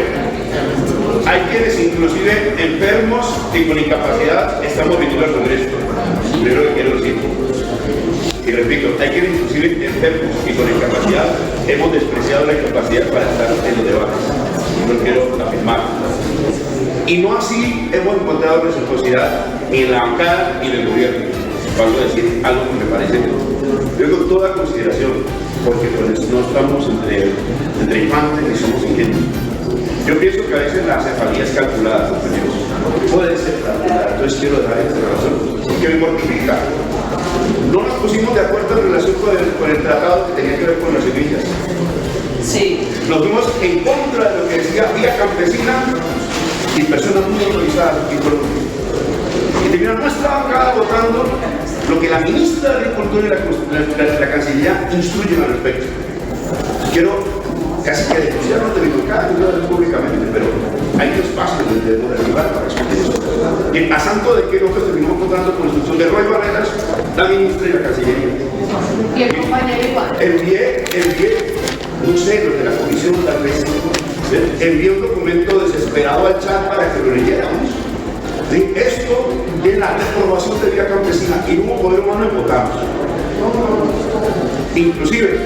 hay quienes inclusive enfermos y con incapacidad estamos viniendo al Congreso. Primero que quiero decir. Y repito, hay quienes inclusive enfermos y con incapacidad hemos despreciado la incapacidad para estar en los debates. No quiero afirmar. Y no así hemos encontrado reciprocidad ni en la bancada ni en el gobierno. paso a decir algo que me parece, yo con toda consideración, porque pues, no estamos entre infantes ni somos ingenuos. Yo pienso que a veces la cefalía es calculada, compañeros. Puede ser calculada, entonces quiero dejar esta razón, porque me mortifica. No nos pusimos de acuerdo en relación con el tratado que tenía que ver con las semillas. Sí. Nos fuimos en contra de lo que decía vía campesina y personas muy autorizadas aquí en Colombia. Y terminaron nuestra bancada votando lo que la ministra de Agricultura y la Cancillería instruyen al respecto. Quiero casi que denunciarnos de mi bancada públicamente, pero hay un espacio donde debemos arribar para discutir eso. Y a santo de que nosotros terminamos votando con la instrucción de Roy Barreras, la ministra y la Cancillería. Y el compañero igual. Envié, no sé, los de la comisión tal vez, envié un documento desesperado al chat para que lo leyéramos. ¿Sí? Esto es la reprobación de vía campesina y hubo poder humano y votamos. Inclusive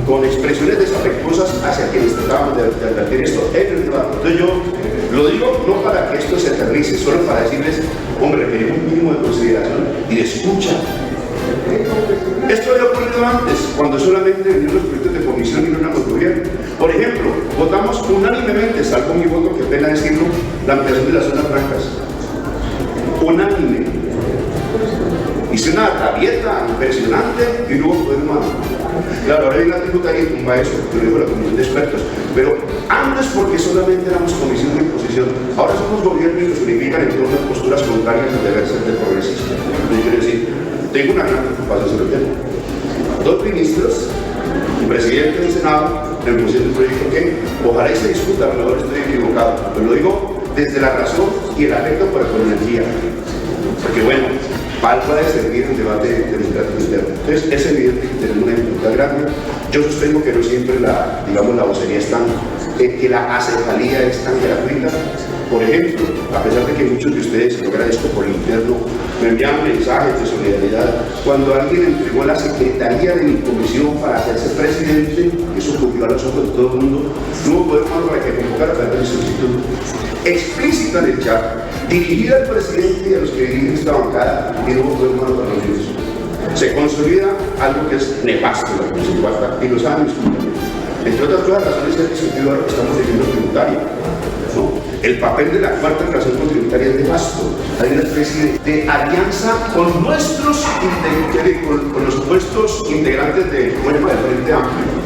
con expresiones desafectuosas hacia quienes tratábamos de advertir esto en el debate. Entonces yo lo digo no para que esto se aterrice, solo para decirles, hombre, tenemos un mínimo de consideración y de escucha. Esto había ocurrido antes, cuando solamente venían los proyectos de comisión y no éramos gobierno. Por ejemplo, votamos unánimemente, salvo mi voto, que pena decirlo, la ampliación de las zonas francas. Unánime. Hice una rabieta impresionante y no hubo poder humano. Claro, ahora hay una tributaria y tumba eso, lo digo la comisión de expertos. Pero antes, porque solamente éramos comisión de oposición, ahora somos gobierno y nos unifican en torno a posturas contrarias al deber ser de progresista. Yo quiero decir, tengo una gran preocupación sobre el tema. Dos ministros, un presidente del Senado, en función del proyecto que ojalá y se discuta, a lo mejor estoy equivocado, pero lo digo desde la razón y el afecto por la energía. Porque bueno, para algo debe servir el debate democrático interno. Entonces es evidente que tenemos una dificultad grande. Yo sostengo que no siempre la vocería es tan, que la acefalía es tan gratuita. Por ejemplo, a pesar de que muchos de ustedes, lo agradezco por el interno, me envían mensajes de solidaridad, cuando alguien entregó la secretaría de mi comisión para hacerse presidente, eso ocurrió a los ojos de todo el mundo, no hubo poder humano para que convocara para mi solicitud explícita en el chat, dirigida al presidente y a los que dirigen esta bancada, y no hubo poder humano para los mismos. Se consolida algo que es nefasto la Comisión Cuarta, y lo saben mis compañeros. Entre otras cosas, razones es discutido ahora que estamos viviendo tributaria. ¿No? El papel de la cuarta relación tributaria es nefasto. Hay una especie de alianza con nuestros con los supuestos integrantes del Frente Amplio.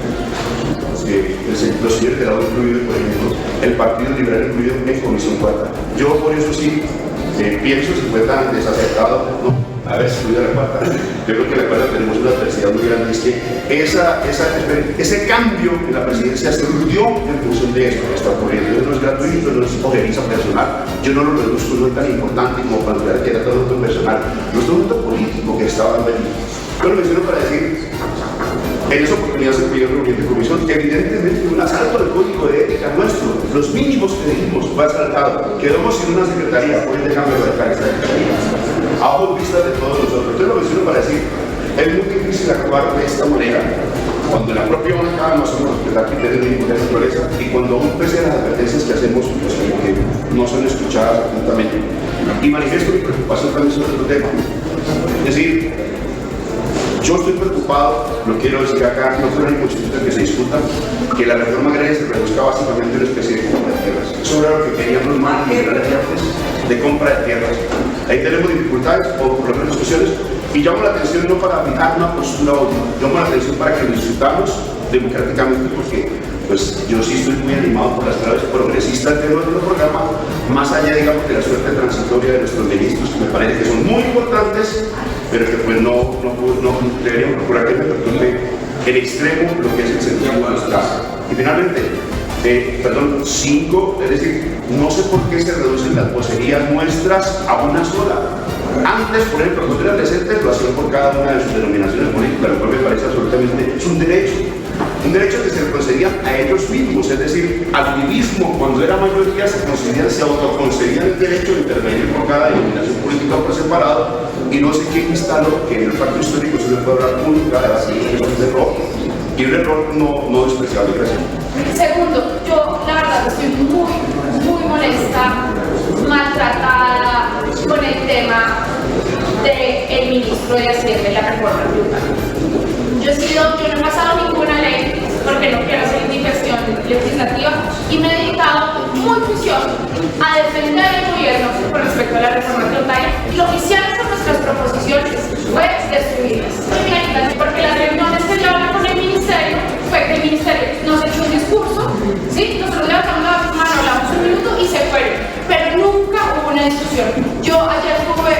Los señores de la U incluidos, por ejemplo, el Partido Liberal incluido en Comisión Cuarta. Yo por eso sí pienso, si fue tan desacertado, no, a ver si estudia la cuarta. Yo creo que la cuarta tenemos una adversidad muy grande, es que ese cambio en la presidencia se urdió en función de esto que está ocurriendo. No es gratuito, no es ojeriza personal. Yo no lo reduzco, no es tan importante como plantear que era todo un personal. No es todo un político que estaba dando allí. Yo lo menciono para decir, en esa oportunidad se pidió reunión de comisión, evidentemente un asalto al código de ética nuestro, los mínimos que dijimos fue asaltado, quedamos sin una secretaría, por el cambio de esta secretaría, a ojos vistas de todos nosotros. Entonces lo menciono para decir, es muy difícil actuar de esta manera, cuando en la propia bancada no hacemos respetar criterios mínimos de naturaleza y cuando aún pese a las advertencias que hacemos, pues como que no son escuchadas atentamente. Y manifiesto mi preocupación también sobre otro tema. Es decir, yo estoy preocupado, lo quiero decir acá, no fue una imposición que se discuta, que la reforma agraria se reduzca básicamente a una especie de compra de tierras. Eso era lo que querían los marcos de compra de tierras. Ahí tenemos dificultades, o por lo menos discusiones, y llamo la atención no para fijar una postura o otra, llamo la atención para que lo discutamos democráticamente, porque pues yo sí estoy muy animado por las claves progresistas de nuestro programa, más allá, digamos, de la suerte transitoria de nuestros ministros, que me parece que son muy importantes, pero que pues no deberíamos procurar que me perturbe en extremo lo que es el sentido de nuestra casa. Y finalmente, 5, es decir, no sé por qué se reducen las vocerías nuestras a una sola. Antes, por ejemplo, cuando eran decentes lo hacían por cada una de sus denominaciones políticas, lo cual me parece absolutamente, es un derecho que se le concedían a ellos mismos, es decir, al vivismo, cuando era mayoría se autoconcedían el derecho de intervenir por cada denominación política por separado, y no sé quién instaló que en el pacto histórico se le puede hablar pública de así, que es un error, y un error no despreciable. Gracias. Segundo, yo la verdad estoy muy molesta, maltratada con el tema del el ministro de Hacienda y la reforma tributaria. Yo no he pasado ninguna ley porque no quiero hacer indigestión legislativa y me he dedicado muy juicioso a defender el gobierno con respecto a la reforma tributaria, y lo que hicieron con nuestras proposiciones fue destruirlas. Porque las reuniones que yo hablé con el ministerio fue que el ministerio nos echó un discurso, ¿sí? Nosotros levantamos la mano, hablamos un minuto y se fueron, pero nunca hubo una discusión. Yo ayer tuve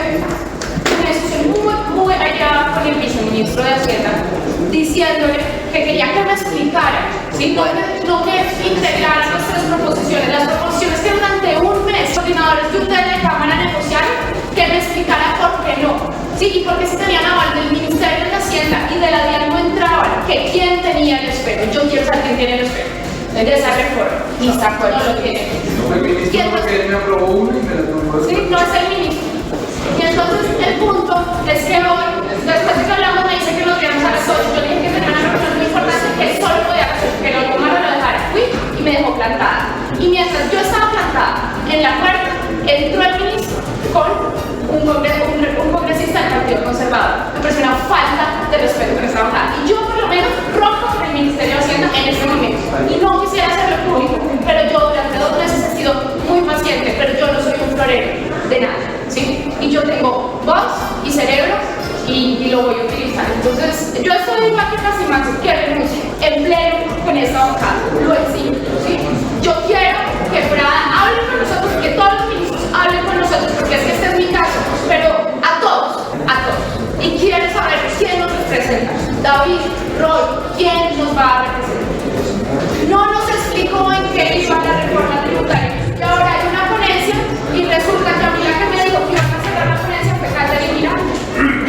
una discusión muy allá con el viceministro de Hacienda, diciéndole que quería que me explicara, ¿sí? no que integrara nuestras proposiciones, las proposiciones que durante un mes coordinadores de ustedes de Cámara negociaron, que me explicara por qué no, ¿sí? Y por qué se tenían aval del Ministerio de Hacienda y de la DIAN no entraban, que quién tenía el espejo. Yo quiero saber quién tiene el espejo de esa reforma, y Saco no lo tiene. Y entonces, sí, no es el ministro. Y entonces el punto es que hoy, después de que hablamos, me dice que nos viéramos a las 8. Yo le dije que tenía una reunión muy importante que él solo podía hacer, que lo tomara, lo dejara. Fui y me dejó plantada. Y mientras yo estaba plantada en la puerta, entró el ministro con un congresista del Partido Conservador. Me pareció una falta de respeto con esta bancada. Y yo, por lo menos, rompo con el Ministerio de Hacienda en este momento. Y no quisiera hacerlo público, pero yo durante 2 meses he sido muy paciente, pero yo no soy un florero de nada, ¿sí? Y yo tengo voz y cerebro y lo voy a utilizar. Entonces, yo estoy igual que casi más que renuncie en pleno con esta bancada. Lo exijo, ¿sí? Yo quiero que Prada hable con nosotros, que todos los ministros hablen con nosotros, porque es que este es mi caso, pero a todos. Y quiero saber quién nos representa. David, Roy, ¿quién nos va a representar? No nos explicó en qué iba la reforma tributaria. Y ahora hay una ponencia y resulta que a mí la que me dijo que iban a cerrar la ponencia fue Catherine Miranda,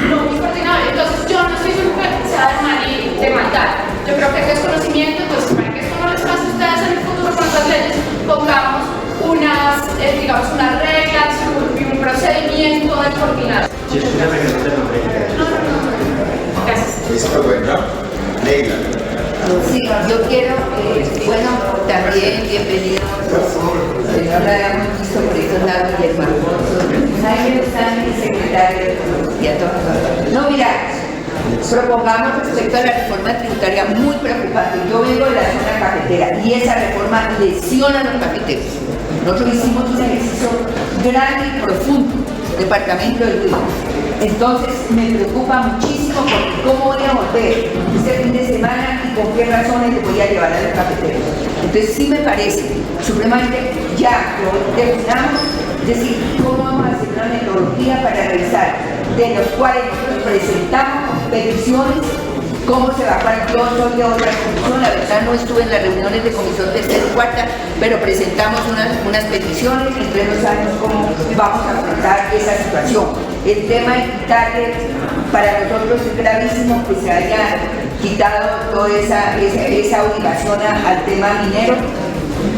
no mi coordinador. Entonces yo no soy un que sea de mal y de maldad. Yo creo que es desconocimiento, entonces para que esto no les pase a ustedes en el futuro con las leyes, pongamos digamos, unas reglas y un procedimiento de coordinación. Gracias. Listo, bueno. Leila. Sí, yo quiero, bueno, también bienvenido, no la habíamos visto por estos lados y el Marcoso, Jaime Sánchez, secretario, y a todos. No, mira, propongamos respecto a la reforma tributaria muy preocupante. Yo vengo de la zona cafetera y esa reforma lesiona a los cafeteros. Nosotros hicimos un ejercicio grande y profundo, departamento del Río. Entonces me preocupa muchísimo porque cómo voy a volver este fin de semana y con qué razones le voy a llevar a los cafeteros. Entonces sí me parece supremamente ya lo definamos, es decir, cómo vamos a hacer una metodología para revisar, de los cuales nosotros presentamos peticiones, cómo se va a parar. Yo soy de otra comisión, la verdad no estuve en las reuniones de comisión tercera y cuarta, pero presentamos unas peticiones, entre no sabemos cómo vamos a afrontar esa situación. El tema equitario para nosotros es gravísimo que se haya quitado toda esa obligación al tema minero.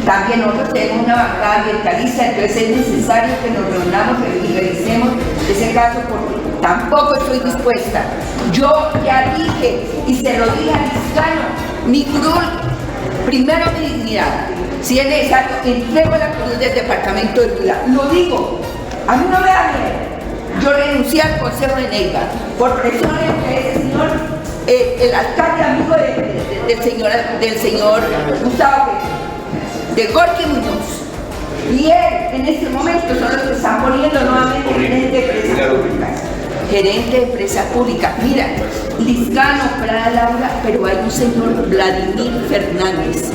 También nosotros tenemos una bancada ambientalista, entonces es necesario que nos reunamos y revisemos ese caso porque tampoco estoy dispuesta. Yo ya dije y se lo dije a Liscano, mi curul, primero mi dignidad. Si es necesario, entrego la cruz del departamento de Tula. Lo digo, a mí no me da miedo. Yo renuncié al Consejo de Neiva por presiones de ese señor, el alcalde amigo del señor Gustavo, de Gorky Muñoz. Y él, en este momento, son los que están poniendo nuevamente gerente de empresas públicas. Gerente de empresa pública. Mira, Liscano, Prada Laura, pero hay un señor Vladimir Fernández,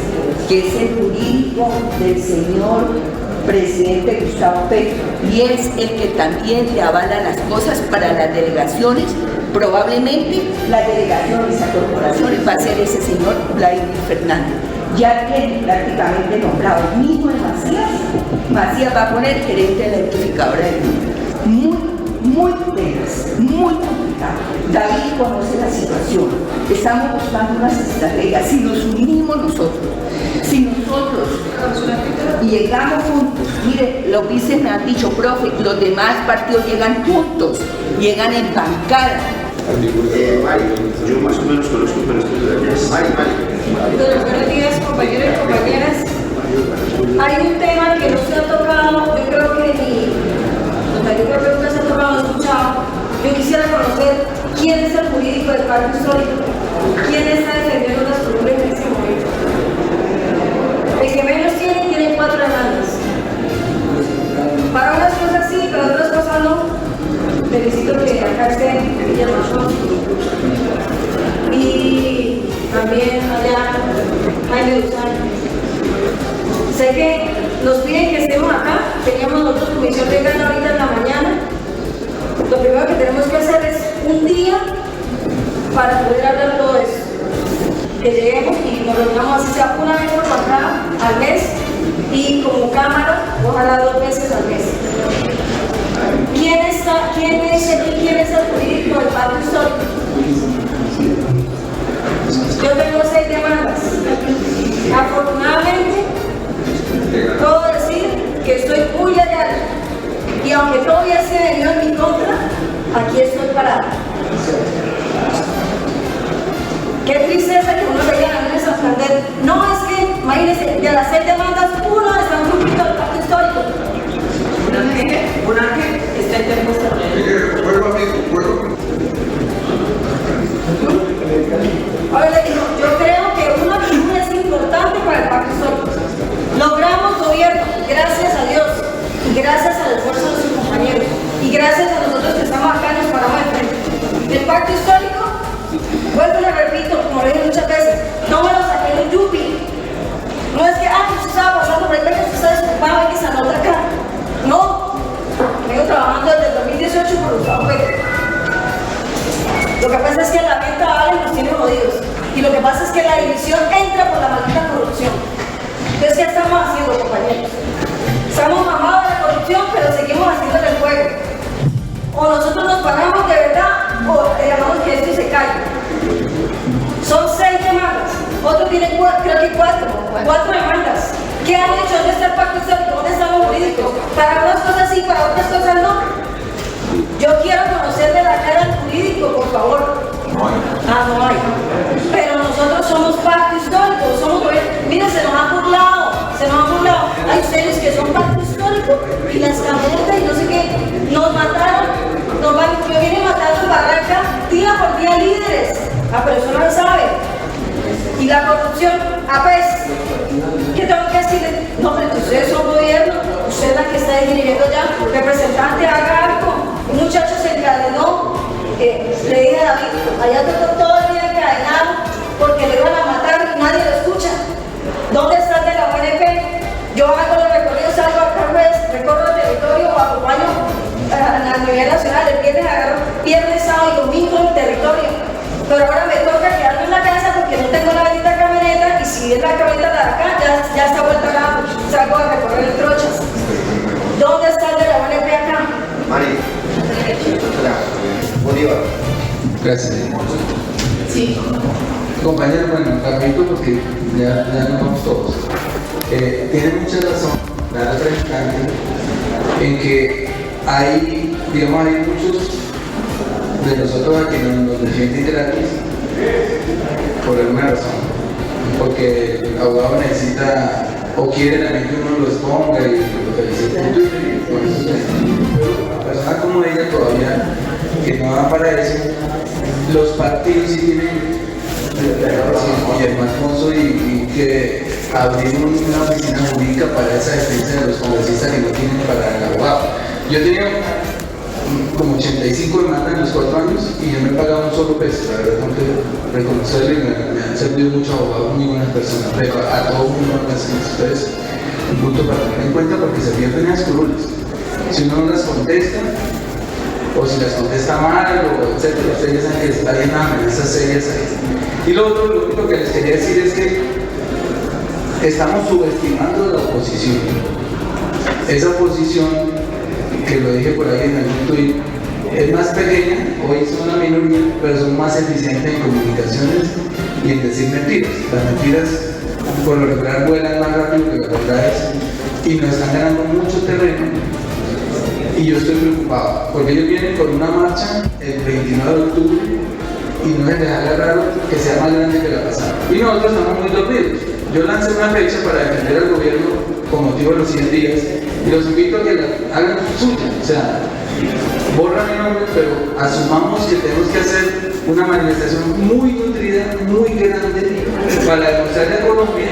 que es el jurídico del señor presidente Gustavo Petro, y es el que también le avala las cosas para las delegaciones. Probablemente las delegaciones a corporaciones va a ser ese señor Vladimir Fernández. Ya tiene prácticamente nombrado el mismo de Macías. Macías va a poner gerente de la electrificadora del mundo. Muy tenaz, muy complicado. David conoce la situación. Estamos buscando unas estrategias. Si nos unimos nosotros, y llegamos juntos, mire, los vices me han dicho, profe, los demás partidos llegan juntos, llegan en bancada. Mari, yo más o menos conozco, pero estoy de Mari. Buenos días, compañeros y compañeras. Hay un tema que no se ha tocado, yo creo que ni se ha tocado, escuchado. Yo quisiera conocer ¿Quién es el jurídico del parque histórico? ¿Quién está defendiendo las propuestas en este momento? El que menos tiene 4 demandas. Para unas cosas sí, para otras cosas no. Felicito que acá esté Villamachón. Y también allá Jaime Duzán. Sé que nos piden que estemos acá. Teníamos nosotros comisión de gana ahorita en la mañana. Lo primero que tenemos que hacer es un día para poder hablar todo eso. Que lleguemos y nos reunamos así sea una vez por acá al mes y como cámara, ojalá 2 veces al mes. ¿Quién es el jurídico del parque histórico? Yo tengo 6 demandas. Afortunadamente, puedo decir que estoy muy legal y aunque todavía se venido en mi contra, aquí estoy parada. Qué tristeza que uno le diga a Santander. No, es que, imagínense, de las 6 demandas, uno está un grupito del parque histórico. Un ángel está interpuesto. Ahora le digo, yo creo que una figura es importante para el parque histórico. Logramos gobierno, gracias a Dios, y gracias al esfuerzo de sus compañeros, y gracias a nosotros que estamos acá nos paramos de frente. El parque histórico, vuelvo y lo repito, como lo dije muchas veces, no me lo saqué en un yupi. No es que, usted estaba pasando por el parque, usted está desocupado y que se anota acá. No, vengo trabajando desde el 2018 por los abuelos. Lo que pasa es que la venta vale nos tiene jodidos. Y lo que pasa es que la división entra por la maldita corrupción. Entonces, ¿qué estamos haciendo, compañeros? Estamos mamados de la corrupción, pero seguimos haciéndole el juego. O nosotros nos paramos de verdad, o dejamos que esto se caiga. Son 6 demandas. Otro tiene creo que 4 demandas. ¿Qué han hecho? ¿Dónde está el pacto histórico? ¿Dónde están los jurídicos? Para unas cosas sí, para otras cosas no. Yo quiero conocer de la cara al jurídico, por favor. No hay. Pero nosotros somos pacto histórico, somos gobierno. Miren, se nos han burlado. Hay ustedes que son pacto histórico y las camionetas y no sé qué, nos mataron, me vienen matando en Barranca día por día líderes. Pero eso no lo sabe. Y la corrupción, ¿qué tengo que decirle? No, pero ustedes son gobierno, usted es la que está dirigiendo ya, representante, haga algo. Un muchacho se encadenó, le dije a David, allá todo el día encadenado, porque le iban a matar y nadie lo escucha. ¿Dónde está el de la ONP? Yo hago los recorridos, salgo acá, recorro el territorio o acompaño a nivel nacional, el viernes, sábado y domingo en el territorio. Pero ahora me toca quedarme en la casa porque no tengo la bendita camioneta y si es la camioneta de acá, ya está vuelta acá, salgo a recorrer el trochas. ¿Dónde está el de la ONP acá? María. Bolívar. Gracias. Sí. Compañero, bueno, rapidito porque ya nos vamos todos. Tiene mucha razón la representante en que hay muchos de nosotros a quienes nos defienden gratis por alguna razón, porque el abogado necesita o quiere también que uno lo exponga y lo felicite en Twitter y por eso pero a personas como ella todavía que no van para eso, los partidos sí tienen y el más famoso y que abrimos una oficina jurídica para esa defensa de los congresistas que no tienen para el abogado. Yo tenía como 85 demandas en los 4 años y yo me he pagado un solo peso, la verdad tengo que reconocerlo y me han servido muchos abogados, muy buenas personas, pero a todo el mundo me hacen ustedes un punto para tener en cuenta porque se pierden las curules. Si uno no las contesta, o si las contesta mal, o etcétera, ustedes ya saben que está bien amenazas serias ahí. Y lo otro, lo único que les quería decir es que estamos subestimando la oposición. Esa oposición, que lo dije por ahí en algún tuit, es más pequeña, hoy son una minoría, pero son más eficientes en comunicaciones y en decir mentiras. Las mentiras por lo regular vuelan más rápido que las verdades y nos están ganando mucho terreno. Y yo estoy preocupado, porque ellos vienen con una marcha el 29 de octubre y no se les haga raro que sea más grande que la pasada. Y nosotros estamos muy dormidos. Yo lancé una fecha para defender al gobierno con motivo de los 100 días y los invito a que la hagan suya. O sea, borra mi nombre, pero asumamos que tenemos que hacer una manifestación muy nutrida, muy grande, para demostrarle a Colombia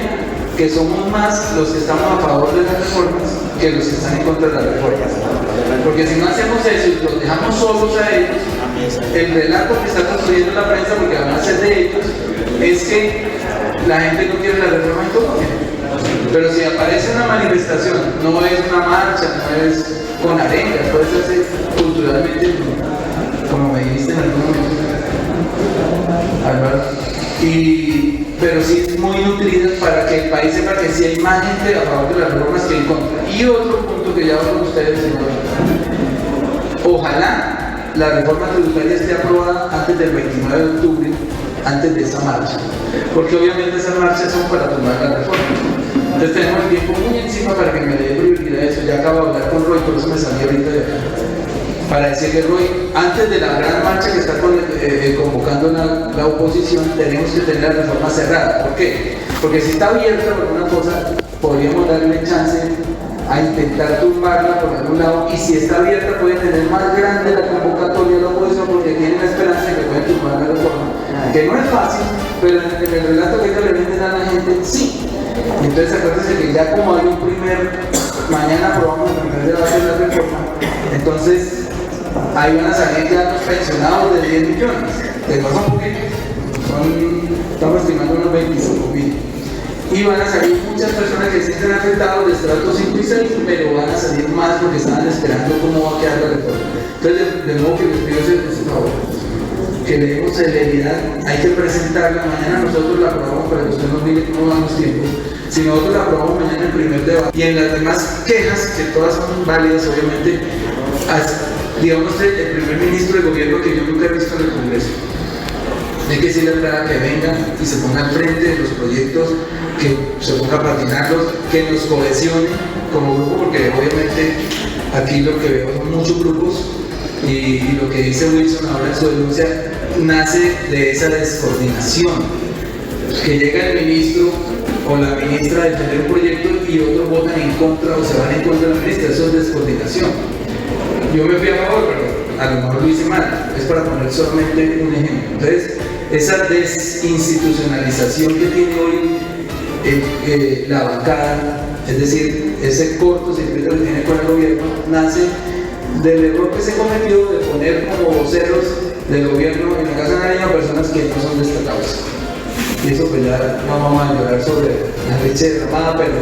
que somos más los que estamos a favor de las reformas que los que están en contra de las reformas. Porque si no hacemos eso y los dejamos solos a ellos, el relato que está construyendo la prensa, porque van a ser de ellos, es que la gente no quiere la reforma en Colombia. Pero si aparece una manifestación, no es una marcha, no es con arengas, puede ser culturalmente, como me dijiste en algún momento, Álvaro, pero sí es muy nutrida para que el país sepa que sí hay más gente a favor de las reformas que en contra. Y otro punto que ya hablo con ustedes, señor, ojalá la reforma tributaria esté aprobada antes del 29 de octubre, antes de esa marcha, porque obviamente esas marchas son para tomar la reforma. Entonces tenemos el tiempo muy encima para que me dé prioridad a eso. Ya acabo de hablar con Roy, por eso me salí ahorita de acá, para decirle, Roy, antes de la gran marcha que está convocando la oposición, tenemos que tener la reforma cerrada. ¿Por qué? Porque si está abierta por alguna cosa, podríamos darle chance a intentar tumbarla por algún lado, y si está abierta puede tener más grande la convocatoria de la oposición, porque tienen la esperanza de que pueden tumbar la reforma, que no es fácil, pero en el relato que ellos le venden a la gente, sí. Entonces acuérdense que ya como hay un mañana aprobamos el primer debate de la reforma, entonces ahí van a salir ya los pensionados de 10 millones, que no son poquitos, estamos estimando unos 25.000. Y van a salir muchas personas que se están afectados de estratos 5 y 6, pero van a salir más porque estaban esperando cómo va a quedar la reforma. Entonces, de nuevo que les pido ese favor, que le demos celeridad, hay que presentarla, mañana nosotros la aprobamos para que usted nos mire cómo van los tiempos, si nosotros la aprobamos mañana en el primer debate, y en las demás quejas, que todas son válidas obviamente, digamos el primer ministro de gobierno que yo nunca he visto en el Congreso, hay que decirle a que venga y se ponga al frente de los proyectos, que se ponga a patinarlos, que nos cohesione como grupo, porque obviamente aquí lo que veo son muchos grupos, y lo que dice Wilson ahora en su denuncia nace de esa descoordinación, que llega el ministro o la ministra a defender un proyecto y otros votan en contra o se van en contra de la ministra. Eso es descoordinación. Yo me fui a favor, pero a lo mejor lo hice mal, es para poner solamente un ejemplo. Entonces, esa desinstitucionalización que tiene hoy la bancada, es decir, ese cortocircuito que tiene con el gobierno, nace del error que se cometió de poner como voceros del gobierno en la Casa de Nariño a personas que no son de esta causa. Y eso pues ya no vamos a llorar sobre la leche derramada, pero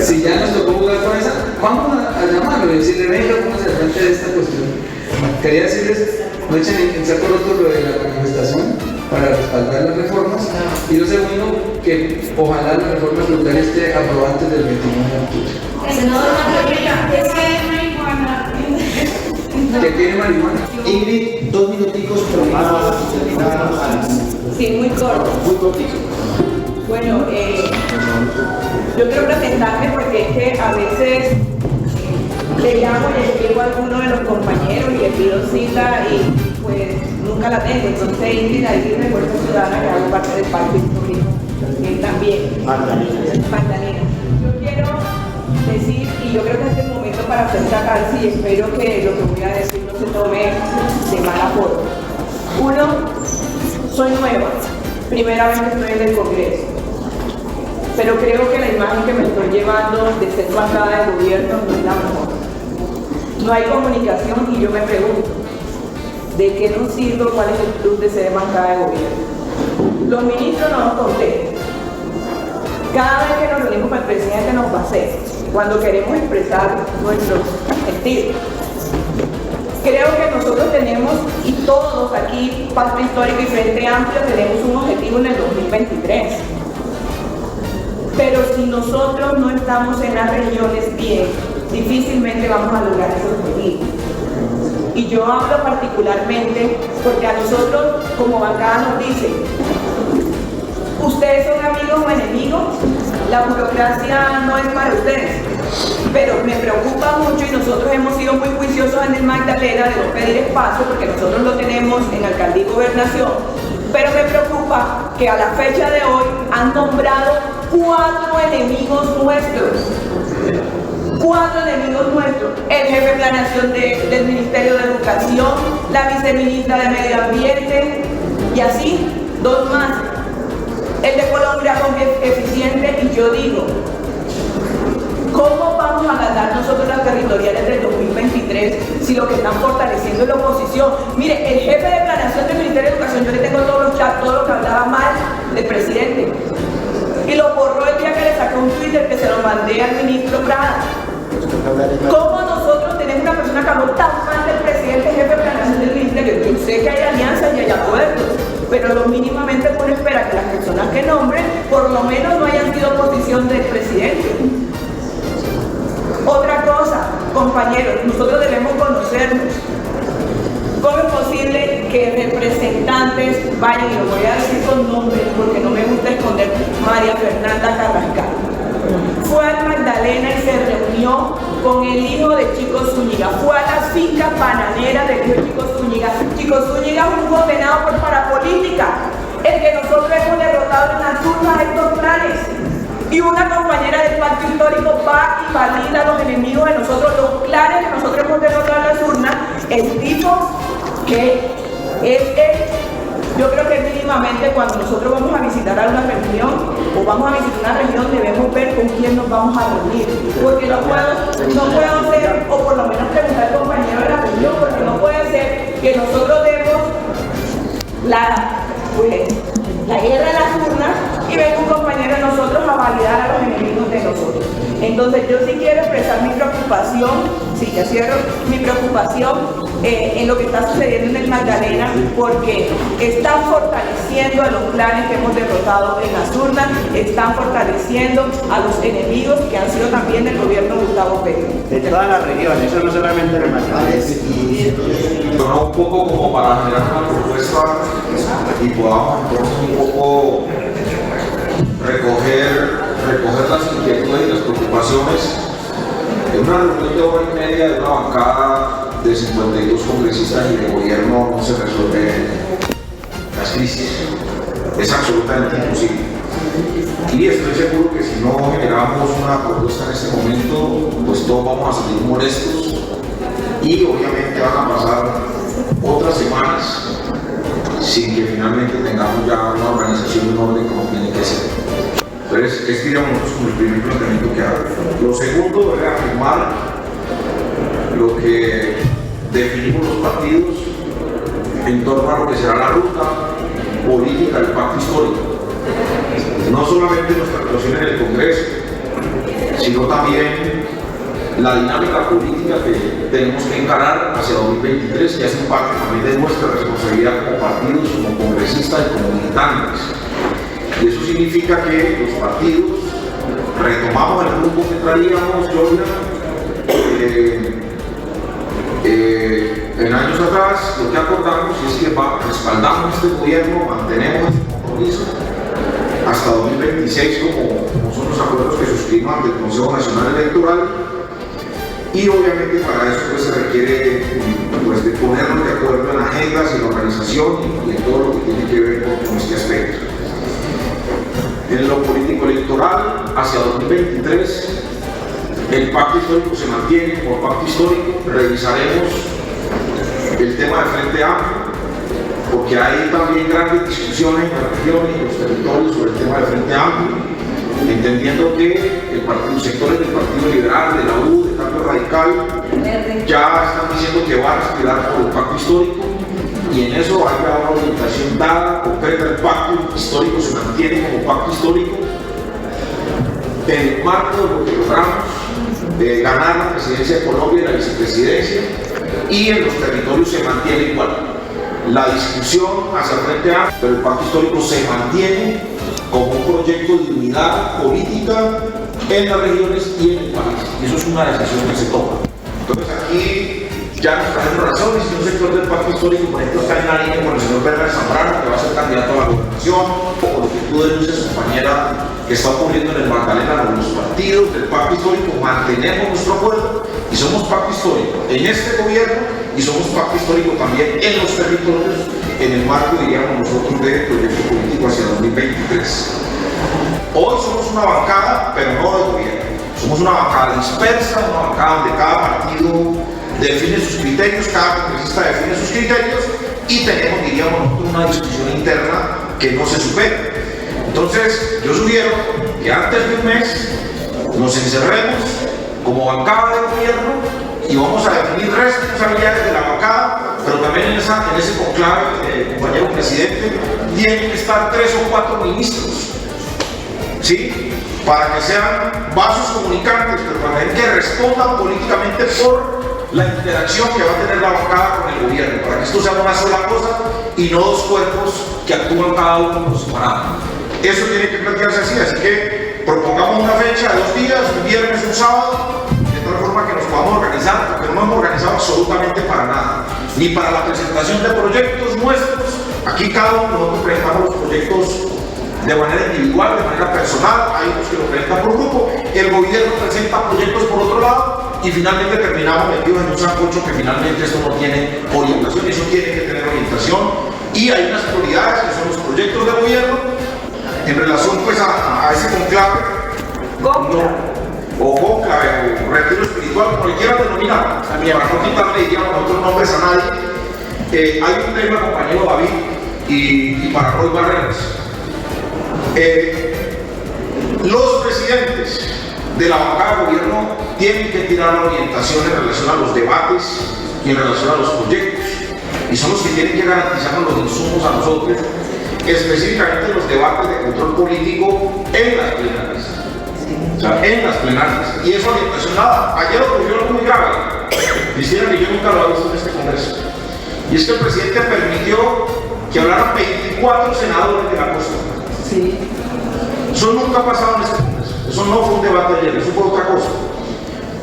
si ya nos tocó jugar con esa, vamos a llamarlo y decirle, venga, vamos al frente de esta cuestión. Quería decirles, no echen en saco roto lo de la manifestación para respaldar las reformas, y lo segundo, que ojalá la reforma tributaria esté aprobada antes del 29 de octubre. Senador Margarita, ¿Qué tiene marihuana? Ingrid, 2 minuticos, pero más. Sí, muy corto. Muy cortito. Bueno, yo quiero presentarme porque es que a veces le llamo y le escribo a alguno de los compañeros y le pido cita y pues nunca la tengo. Entonces Ingrid Aguirre, Fuerza Ciudadana, que hago parte del partido también. Magdalena. Yo quiero decir, y yo creo que este es el momento para hacer sacarse, y espero que lo que voy a decir no se tome de mala forma. Uno, soy nueva, primera vez que estoy en el Congreso, pero creo que la imagen que me estoy llevando de ser bancada de gobierno no es la mejor. No hay comunicación y yo me pregunto, ¿de qué nos sirve, cuál es el plus de ser bancada de gobierno? Los ministros no nos contestan. Cada vez que nos reunimos con el presidente nos basea cuando queremos expresar nuestros sentidos. Creo que nosotros tenemos, y todos aquí, Pacto Histórico y Frente Amplio, tenemos un objetivo en el 2023. Pero si nosotros no estamos en las regiones bien, difícilmente vamos a lograr ese objetivo. Y yo hablo particularmente porque a nosotros, como bancada, nos dicen, ¿ustedes son amigos o enemigos? La burocracia no es para ustedes. Pero me preocupa mucho, y nosotros hemos sido muy juiciosos en el Magdalena de no pedir espacio porque nosotros lo tenemos en alcaldía y gobernación, pero me preocupa que a la fecha de hoy han nombrado 4 enemigos nuestros. 4 enemigos nuestros: el jefe de planeación del Ministerio de Educación, Educación, la viceministra de Medio Ambiente y así, dos más. El de Colombia eficiente, y yo digo, ¿cómo vamos a ganar nosotros las territoriales del 2023 si lo que están fortaleciendo es la oposición? Mire, el jefe de planeación del Ministerio de Educación, yo le tengo todos los chats, todo lo que hablaba mal del presidente, y lo borró el día que le sacó un Twitter que se lo mandé al ministro Prada. ¿Cómo nosotros tenemos una persona que habló tan mal del presidente, jefe de planeación del Ministerio? Yo sé que hay alianzas y hay acuerdos, pero lo mínimamente uno espera que las personas que nombren por lo menos no hayan sido oposición del presidente. Otra cosa, compañeros, nosotros debemos conocernos. ¿Cómo es posible que representantes vayan, y lo voy a decir con nombres porque no me gusta esconder, María Fernanda Carrascal, fue a Magdalena y se reunió con el hijo de Chico Zúñiga, fue a las fincas bananeras del hijo de Chico Zúñiga? Chico Zúñiga es un condenado por parapolítica, el que nosotros hemos derrotado en las urnas de estos planes. Y una compañera del pacto histórico va y valida a los enemigos de nosotros, los clanes que nosotros hemos derrotado en las urnas, el tipo que es él. Yo creo que mínimamente cuando nosotros vamos a visitar alguna región o vamos a visitar una región debemos ver con quién nos vamos a reunir, porque no puedo ser, o por lo menos preguntar al compañero de la región, porque no puede ser que nosotros demos la guerra de las urnas y venga un compañero de nosotros a validar a los enemigos de nosotros. Entonces yo sí quiero expresar mi preocupación, sí, ya cierro, mi preocupación en lo que está sucediendo en el Magdalena, porque están fortaleciendo a los planes que hemos derrotado en las urnas, están fortaleciendo a los enemigos que han sido también del gobierno de Gustavo Petro. De todas las regiones, eso no solamente en el Magdalena. Pero un poco como para generar una propuesta y podamos entonces un poco recoger las inquietudes y las preocupaciones. En una reunión de hora y media de una bancada de 52 congresistas y de gobierno no se resuelven las crisis. Es absolutamente imposible. Y estoy seguro que si no generamos una propuesta en este momento, pues todos vamos a salir molestos y obviamente van a pasar otras semanas sin que finalmente tengamos ya una organización y un orden como tiene que ser. Entonces, es digamos el primer planteamiento que hago. Lo segundo es reafirmar lo que definimos los partidos en torno a lo que será la ruta política del pacto histórico. No solamente nuestra actuación en el Congreso, sino también la dinámica política que tenemos que encarar hacia 2023, que hace parte también de nuestra responsabilidad como partidos, como congresistas y como militantes. Y eso significa que los partidos retomamos el rumbo que traíamos, Gloria, en años atrás. Lo que acordamos es que respaldamos este gobierno, mantenemos este compromiso hasta 2026, como son los acuerdos que suscribimos ante el Consejo Nacional Electoral. Y obviamente para eso pues, se requiere pues, de ponernos de acuerdo en agendas, en la organización y en todo lo que tiene que ver con este aspecto. En lo político electoral, hacia 2023, el pacto histórico se mantiene como pacto histórico. Revisaremos el tema del Frente Amplio, porque hay también grandes discusiones en la región y en los territorios sobre el tema del Frente Amplio, entendiendo que los sectores del Partido Liberal, de la U, de Cambio Radical, ya están diciendo que van a aspirar por el pacto histórico, y en eso hay una orientación dada, concreta. El pacto histórico se mantiene como pacto histórico en el marco de lo que logramos de ganar la presidencia de Colombia y la vicepresidencia, y en los territorios se mantiene igual. La discusión hacia el Frente Amplio, pero el pacto histórico se mantiene como un proyecto de unidad política en las regiones y en el país. Y eso es una decisión que se toma. Entonces aquí ya nos traen razones, y un sector del pacto histórico, por ejemplo, está en la línea con el señor Bernal Zambrano, que va a ser candidato a la gobernación, o lo que tú denuncias, compañera, que está ocurriendo en el Magdalena con los partidos del pacto histórico. Mantenemos nuestro acuerdo y somos pacto histórico en este gobierno y somos pacto histórico también en los territorios, en el marco, diríamos nosotros, de proyecto político hacia 2023. Hoy somos una bancada, pero no de gobierno. Somos una bancada dispersa, una bancada donde cada partido define sus criterios, cada congresista define sus criterios y tenemos, diríamos nosotros, una discusión interna que no se supera. Entonces, yo sugiero que antes de un mes nos encerremos como bancada de gobierno y vamos a definir responsabilidades de la bancada, pero también en ese conclave, compañero presidente, tienen que estar 3 o 4 ministros, ¿sí? Para que sean vasos comunicantes, pero también que respondan políticamente por la interacción que va a tener la bancada con el gobierno, para que esto sea una sola cosa y no dos cuerpos que actúan cada uno por separado. Eso tiene que plantearse así que propongamos una fecha de 2 días, un viernes, un sábado, de tal forma que nos podamos organizar, porque no hemos organizado absolutamente para nada, ni para la presentación de proyectos nuestros. Aquí cada uno nosotros presentamos los proyectos de manera individual, de manera personal, hay otros que lo presentan por grupo, el gobierno presenta proyectos por otro lado y finalmente terminamos metidos en un sancocho que finalmente esto no tiene orientación, eso tiene que tener orientación y hay unas prioridades que son los proyectos de gobierno en relación pues a ese conclave, o conclave, o retiro espiritual, como le quieran denominar, para no quitarle, digamos, otros nombres a nadie. Hay un tema, compañero David, y para Roy Barreras. Los presidentes de la bancada de gobierno tienen que tirar la orientación en relación a los debates y en relación a los proyectos, y son los que tienen que garantizarnos los insumos a nosotros, específicamente los debates de control político en las plenarias. O sea, en las plenarias. Y esa orientación, nada. Ayer ocurrió algo muy grave. Cristina, que yo nunca lo he visto en este Congreso. Y es que el presidente permitió que hablaran 24 senadores de la costa. Sí. Eso nunca ha pasado en este Congreso. Eso no fue un debate ayer, eso fue otra cosa.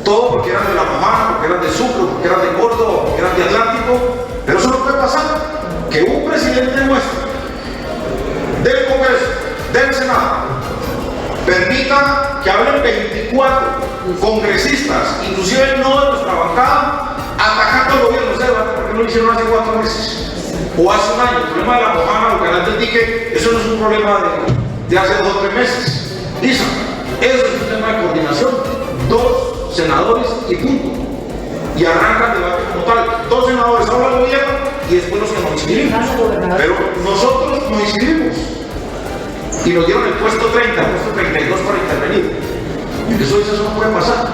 Todo porque eran de La Romana, porque eran de Sucre, porque eran de Córdoba, porque eran de Atlántico. Pero eso no puede pasar. Que un presidente nuestro del Congreso, del Senado, permita que hablen 24 congresistas, inclusive no de nuestra bancada, atacando al gobierno. Ese debate, ¿por qué no lo hicieron hace 4 meses? O hace un año. El problema de La Mojana, lo que antes dije, eso no es un problema de hace 2 o 3 meses. Lisa, eso es un tema de coordinación. 2 senadores y punto. Y arranca el debate como tal. 2 senadores hablan al gobierno y después los que nos inscribimos. Pero nosotros nos inscribimos y nos dieron el puesto 30, el puesto 32 para intervenir. Eso no puede pasar.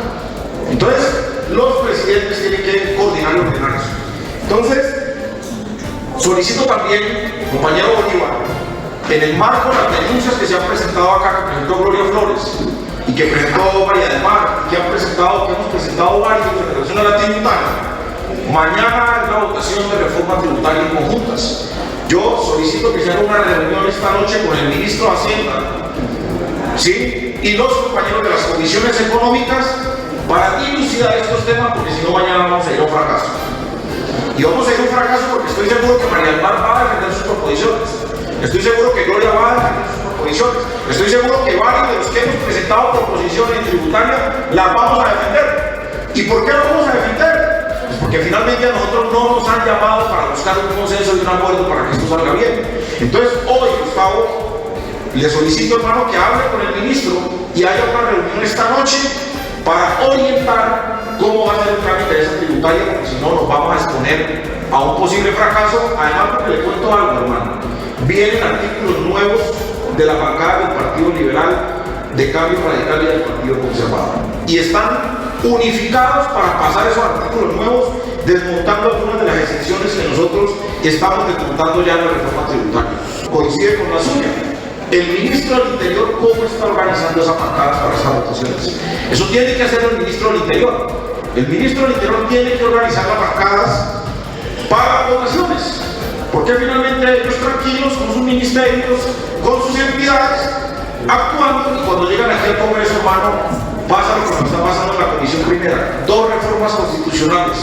Entonces, los presidentes tienen que coordinar y ordenar eso. Entonces, solicito también, compañero Bolívar, en el marco de las denuncias que se han presentado acá, que presentó Gloria Flores y que presentó María del Mar, que hemos presentado varios en relación a la tributaria. Mañana es la votación de reforma tributaria en conjuntas. Yo solicito que se haga una reunión esta noche con el ministro de Hacienda, ¿sí? Y los compañeros de las comisiones económicas para dilucidar estos temas, porque si no mañana vamos a ir a un fracaso. Y vamos a ir a un fracaso porque estoy seguro que María del Mar va a defender sus proposiciones. Estoy seguro que Gloria va a defender sus proposiciones. Estoy seguro que varios de los que hemos presentado proposiciones tributarias las vamos a defender. ¿Y por qué lo vamos a defender? Pues porque finalmente a nosotros no nos han llamado para buscar un consenso y un acuerdo para que esto salga bien. Entonces hoy, Gustavo, le solicito, hermano, que hable con el ministro y haya una reunión esta noche para orientar cómo va a ser el trámite de esa tributaria, porque si no nos vamos a exponer a un posible fracaso. Además, porque le cuento algo, hermano, vienen artículos nuevos de la bancada del Partido Liberal, de Cambio Radical y del Partido Conservador, y están unificados para pasar esos artículos nuevos, desmontando algunas de las excepciones que nosotros estamos desmontando ya en la reforma tributaria. Coincide con la suya. El ministro del Interior, ¿cómo está organizando esas bancadas para estas votaciones? Eso tiene que hacer el ministro del Interior. El ministro del Interior tiene que organizar las bancadas para votaciones, porque finalmente ellos tranquilos con sus ministerios, con sus entidades, actuando, y cuando llegan aquí al Congreso, hermano, pasa lo que nos está pasando en la Comisión Primera. 2 reformas constitucionales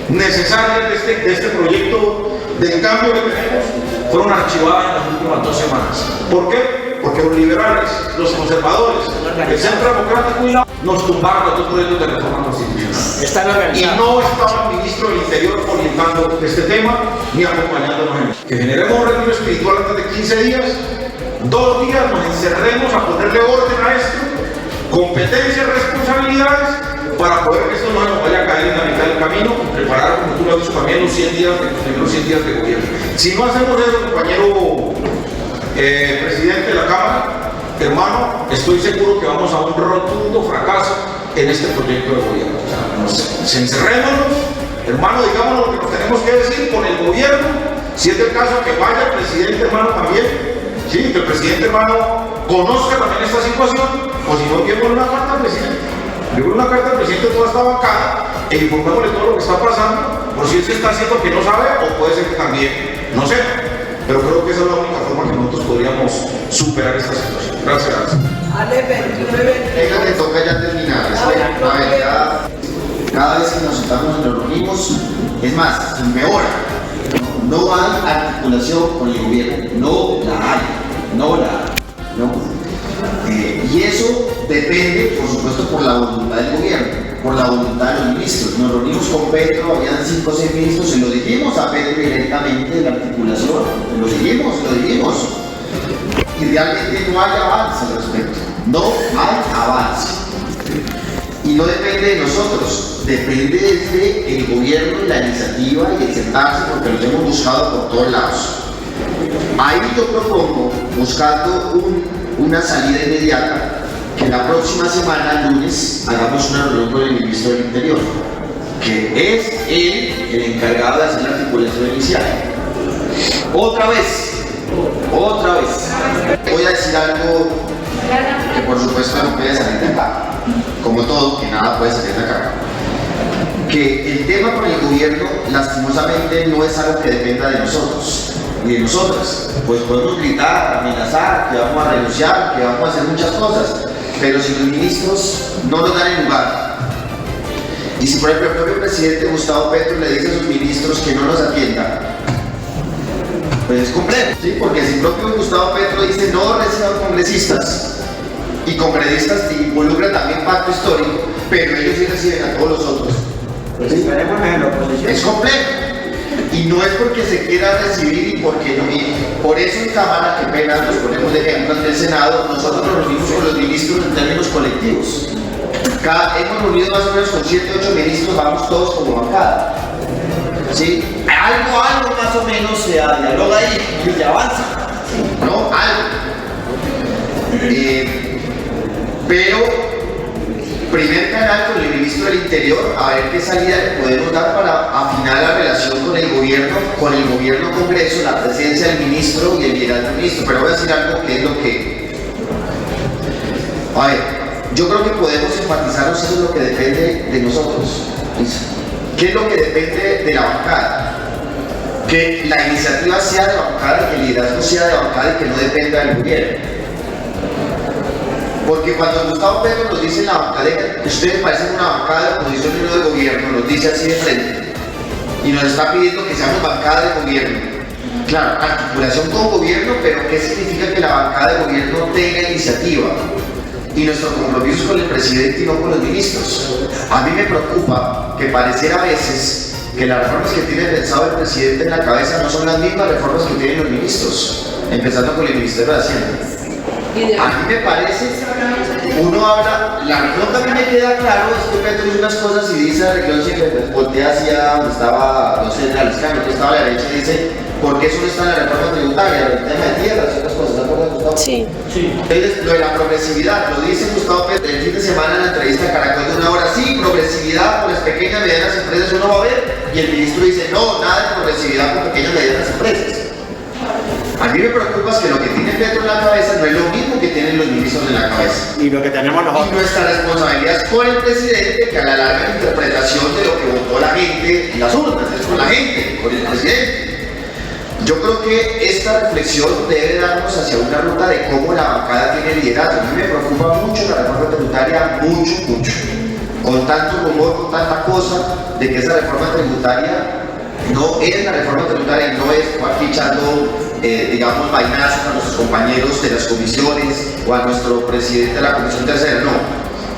necesarias de este proyecto de cambio que tenemos fueron archivadas en las últimas 2 semanas. ¿Por qué? Porque los liberales, los conservadores, el Centro Democrático y la nos tumbaron los 2 proyectos de reforma constitucional. Y no estaba el ministro del Interior orientando este tema ni acompañándonos en eso. Que generemos un retiro espiritual antes de 15 días, 2 días nos encerremos a ponerle orden a esto, competencias, responsabilidades, para poder que esto no nos vaya a caer en la mitad del camino, preparar, como tú lo has dicho también, los 100 días, los primeros 100 días de gobierno. Si no hacemos eso, compañero presidente de la Cámara, hermano, estoy seguro que vamos a un rotundo fracaso en este proyecto de gobierno. O sea, encerrémonos, hermano, digamos lo que nos tenemos que decir con el gobierno, si es del caso que vaya el presidente, hermano, también, sí, que el presidente, hermano, conozca también esta situación, o si no, enviémosle una carta al presidente. Enviémosle una carta al presidente de toda esta bancada e informémosle todo lo que está pasando, por si él se está haciendo que no sabe, o puede ser que también no sepa. Pero creo que esa es la única forma que nosotros podríamos superar esta situación. Gracias. Venga, me toca ya terminar. A ver, cada vez que nos sentamos y nos reunimos, es más, empeora. No hay articulación con el gobierno, no la hay. Y eso depende, por supuesto, por la voluntad del gobierno, por la voluntad de los ministros. Nos reunimos con Petro, habían 5 o 6 ministros, se lo dijimos a Petro directamente de la articulación, lo dijimos. Y realmente no hay avance al respecto, no hay avance. Y no depende de nosotros, depende desde el gobierno y la iniciativa y el sentarse, porque los hemos buscado por todos lados. Ahí yo propongo, buscando una salida inmediata, que la próxima semana, lunes, hagamos una reunión con el ministro del Interior, que es él el encargado de hacer la articulación inicial. Otra vez, voy a decir algo que por supuesto no puede salir de acá, como todo, que nada puede salir de acá. Que el tema con el gobierno, lastimosamente, no es algo que dependa de nosotros ni de nosotras. Pues podemos gritar, amenazar, que vamos a renunciar, que vamos a hacer muchas cosas, pero si los ministros no nos dan el lugar, y si por ejemplo el propio presidente Gustavo Petro le dice a sus ministros que no nos atiendan, pues es complejo, ¿sí? Porque si el propio Gustavo Petro dice no reciban congresistas, y congresistas involucran también pacto histórico, pero ellos sí reciben a todos los otros, ¿sí? Es complejo. Y no es porque se quiera recibir y porque no. Y por eso en Cámara, que pena, nos ponemos de ejemplo ante el Senado, nosotros nos reunimos con los ministros en términos colectivos. Hemos reunido más o menos con 7 o 8 ministros, vamos todos como bancada. ¿Sí? Algo más o menos se dialoga ahí y se avanza. ¿No? Algo. Pero primer canal con el ministro del Interior, a ver qué salida le podemos dar para afinar la relación con el gobierno Congreso, la presencia del ministro y el liderazgo del ministro. Pero voy a decir algo que es lo que... A ver, yo creo que podemos enfatizarnos, eso es lo que depende de nosotros. ¿Qué es lo que depende de la bancada? Que la iniciativa sea de bancada, que el liderazgo sea de bancada y que no dependa del gobierno. Porque cuando Gustavo Petro nos dice en la bancada que ustedes parecen una bancada de oposición y no de gobierno, nos dice así de frente, y nos está pidiendo que seamos bancada de gobierno. Claro, articulación con gobierno, pero ¿qué significa que la bancada de gobierno tenga iniciativa? Y nuestro compromiso es con el presidente y no con los ministros. A mí me preocupa que pareciera a veces que las reformas que tiene pensado el presidente en la cabeza no son las mismas reformas que tienen los ministros, empezando con el Ministerio de Hacienda. A mí me parece, uno habla, la región también me queda claro, es que Petro dice unas cosas y dice la región siempre voltea hacia donde estaba, no sé, en la izquierda, que estaba a la derecha y dice, ¿por qué solo está en la reforma tributaria? El tema de tierras y otras cosas, ¿se acuerdan, Gustavo? Sí. Entonces, lo de la progresividad, lo dice Gustavo Petro el fin de semana en la entrevista a Caracol de 1 hora, sí, progresividad por las pequeñas y medianas empresas uno va a ver, y el ministro dice, no, nada de progresividad por pequeñas y medianas empresas. A mí me preocupa es que lo que tiene Petro en la cabeza no es lo mismo que tienen los ministros en la cabeza. Y lo que tenemos nosotros. Y nuestra responsabilidad es con el presidente, que a la larga la interpretación de lo que votó la gente en las urnas, es con la gente, con el presidente. Yo creo que esta reflexión debe darnos hacia una ruta de cómo la bancada tiene liderazgo. A mí me preocupa mucho la reforma tributaria, mucho. Con tanto rumor, con tanta cosa, de que esa reforma tributaria no es la reforma tributaria y no es aquí echando digamos, vainazos a nuestros compañeros de las comisiones o a nuestro presidente de la Comisión Tercera, no,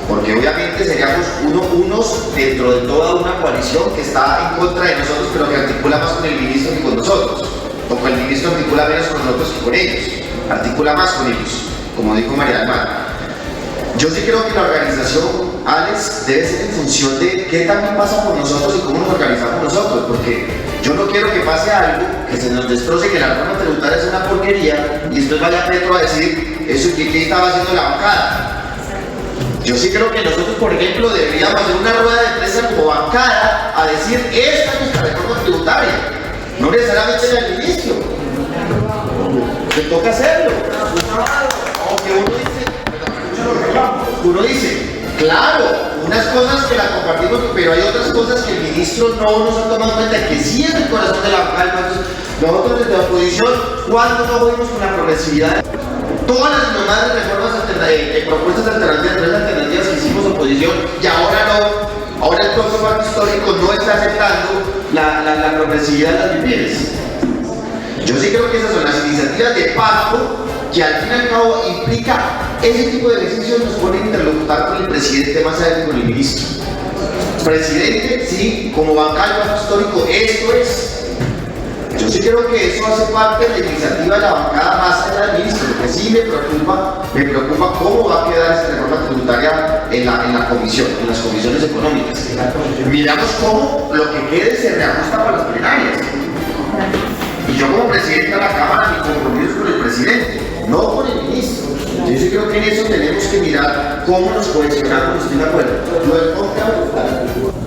porque obviamente seríamos unos dentro de toda una coalición que está en contra de nosotros, pero que articula más con el ministro que con nosotros, o con el ministro articula menos con nosotros que con ellos, articula más con ellos, como dijo María del Mar. Yo sí creo que la organización, Alex, debe ser en función de qué también pasa con nosotros y cómo nos organizamos nosotros, porque yo no quiero que pase algo, que se nos destroce, que la reforma tributaria es una porquería y después vaya Petro a decir eso que estaba haciendo la bancada. Yo sí creo que nosotros, por ejemplo, deberíamos hacer una rueda de prensa como bancada a decir esta es nuestra reforma tributaria, no necesariamente en el inicio. Te toca hacerlo. Aunque uno dice, claro, unas cosas que la compartimos, pero hay otras cosas que el ministro no nos ha tomado en cuenta, que sí es el corazón de la bancada. Nosotros desde la oposición, ¿cuándo no fuimos con la progresividad? Todas las demás reformas, propuestas alternativas que hicimos oposición, y ahora no, ahora el propio pacto histórico no está aceptando la progresividad de las MIPYMES. Yo sí creo que esas son las iniciativas de pacto que al fin y al cabo implica ese tipo de ejercicios, nos pone a interlocutar con el presidente más allá que con el ministro. Presidente, sí, como bancada del pacto histórico, esto es. Yo sí creo que eso hace parte de la iniciativa de la bancada más allá del ministro, porque sí me preocupa cómo va a quedar esta reforma tributaria en la comisión, en las comisiones económicas. Miramos cómo lo que quede se reajusta para las plenarias. Y yo como presidente de la Cámara, mi compromiso es con el presidente, no con el ministro. Yo sí creo que en eso tenemos que mirar cómo nos cohesionamos, estoy de acuerdo.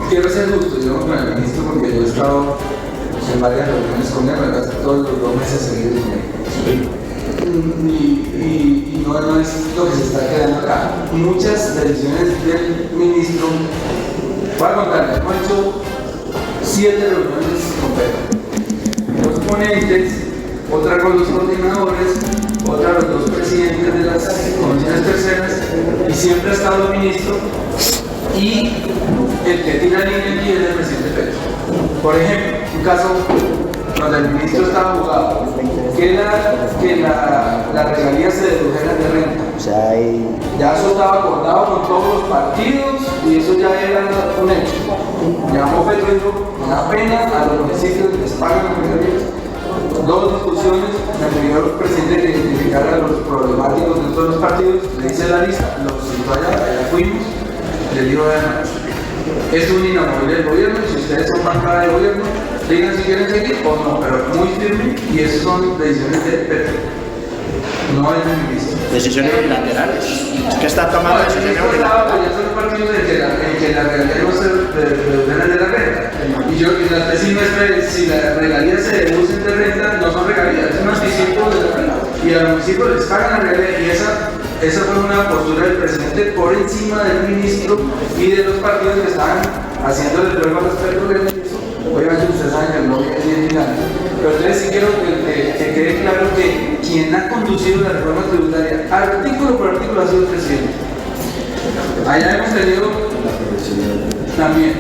Quiero ser justo, yo con el ministro, porque yo he estado en varias reuniones con él, casi todos los 2 meses seguidos con él. Y no es lo que se está quedando acá. Muchas decisiones del ministro, voy a contarles, hemos hecho 7 reuniones con Pedro. Los ponentes, otra con los coordinadores, otra los 2 presidentes de las comisiones terceras, y siempre ha estado el ministro, y el que tira línea aquí es el presidente Petro. Por ejemplo, un caso donde el ministro estaba jugado, que la regalía se dedujera de renta. Ya eso estaba acordado con todos los partidos y eso ya era un hecho. Llamó Petro y dijo, una pena a los municipios les pagan las regalías. 2 discusiones, me pidió el presidente que identificara a los problemáticos de todos los partidos, le hice la lista, los citó allá fuimos, le dijo además, es un inamovible del gobierno, si ustedes son bancada de gobierno, digan si quieren seguir o no, pero muy firme, y esas son decisiones de Petro, no es del ministro. Decisiones unilaterales. Es que está tomando decisiones unilaterales. Ya son partidos en que la regalía no se deducen de la renta. Y las vecinas, si las regalías se deducen de renta, no son regalías, es un anticipo de la renta. Y a los municipios les pagan la regalía, y esa fue una postura del presidente por encima del ministro y de los partidos que estaban haciéndole prueba respecto al gobierno. Obviamente ustedes saben que el bloque es bien dinámico, pero entonces sí quiero que quede claro que quien ha conducido la reforma tributaria artículo por artículo ha sido el presidente. Allá hemos tenido también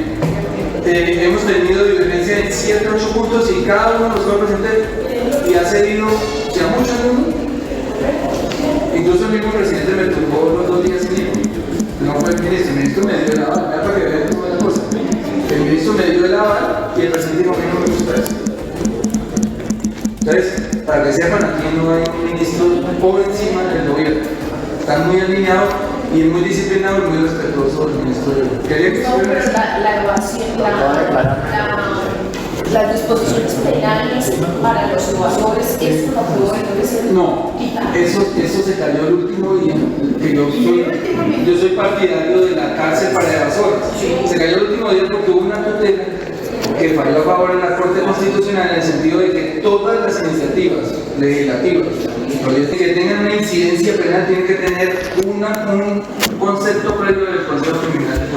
hemos tenido divergencia en 7 u 8 puntos y cada uno de los fue presente y ha cedido ya mucho en uno. Incluso el mismo presidente me tumbó los 2 días y no fue el ministro me dio el aval, para que vean cómo es la cosa. El ministro me dio el aval y el presidente dijo que no me gusta eso. Entonces, para que sepan, aquí no hay un ministro por encima del gobierno. Están muy alineados y muy disciplinados y muy respetuosos del ministro. Quería que la evasión, las disposiciones penales para los evasores, ¿eso lo aprobó el presidente? No, eso se cayó el último día. Yo soy partidario de la cárcel para evasores. Se cayó el último día porque hubo una tutela que falló a favor de la Corte Constitucional en el sentido de que todas las iniciativas legislativas que tengan una incidencia penal tienen que tener un concepto previo del proceso criminal.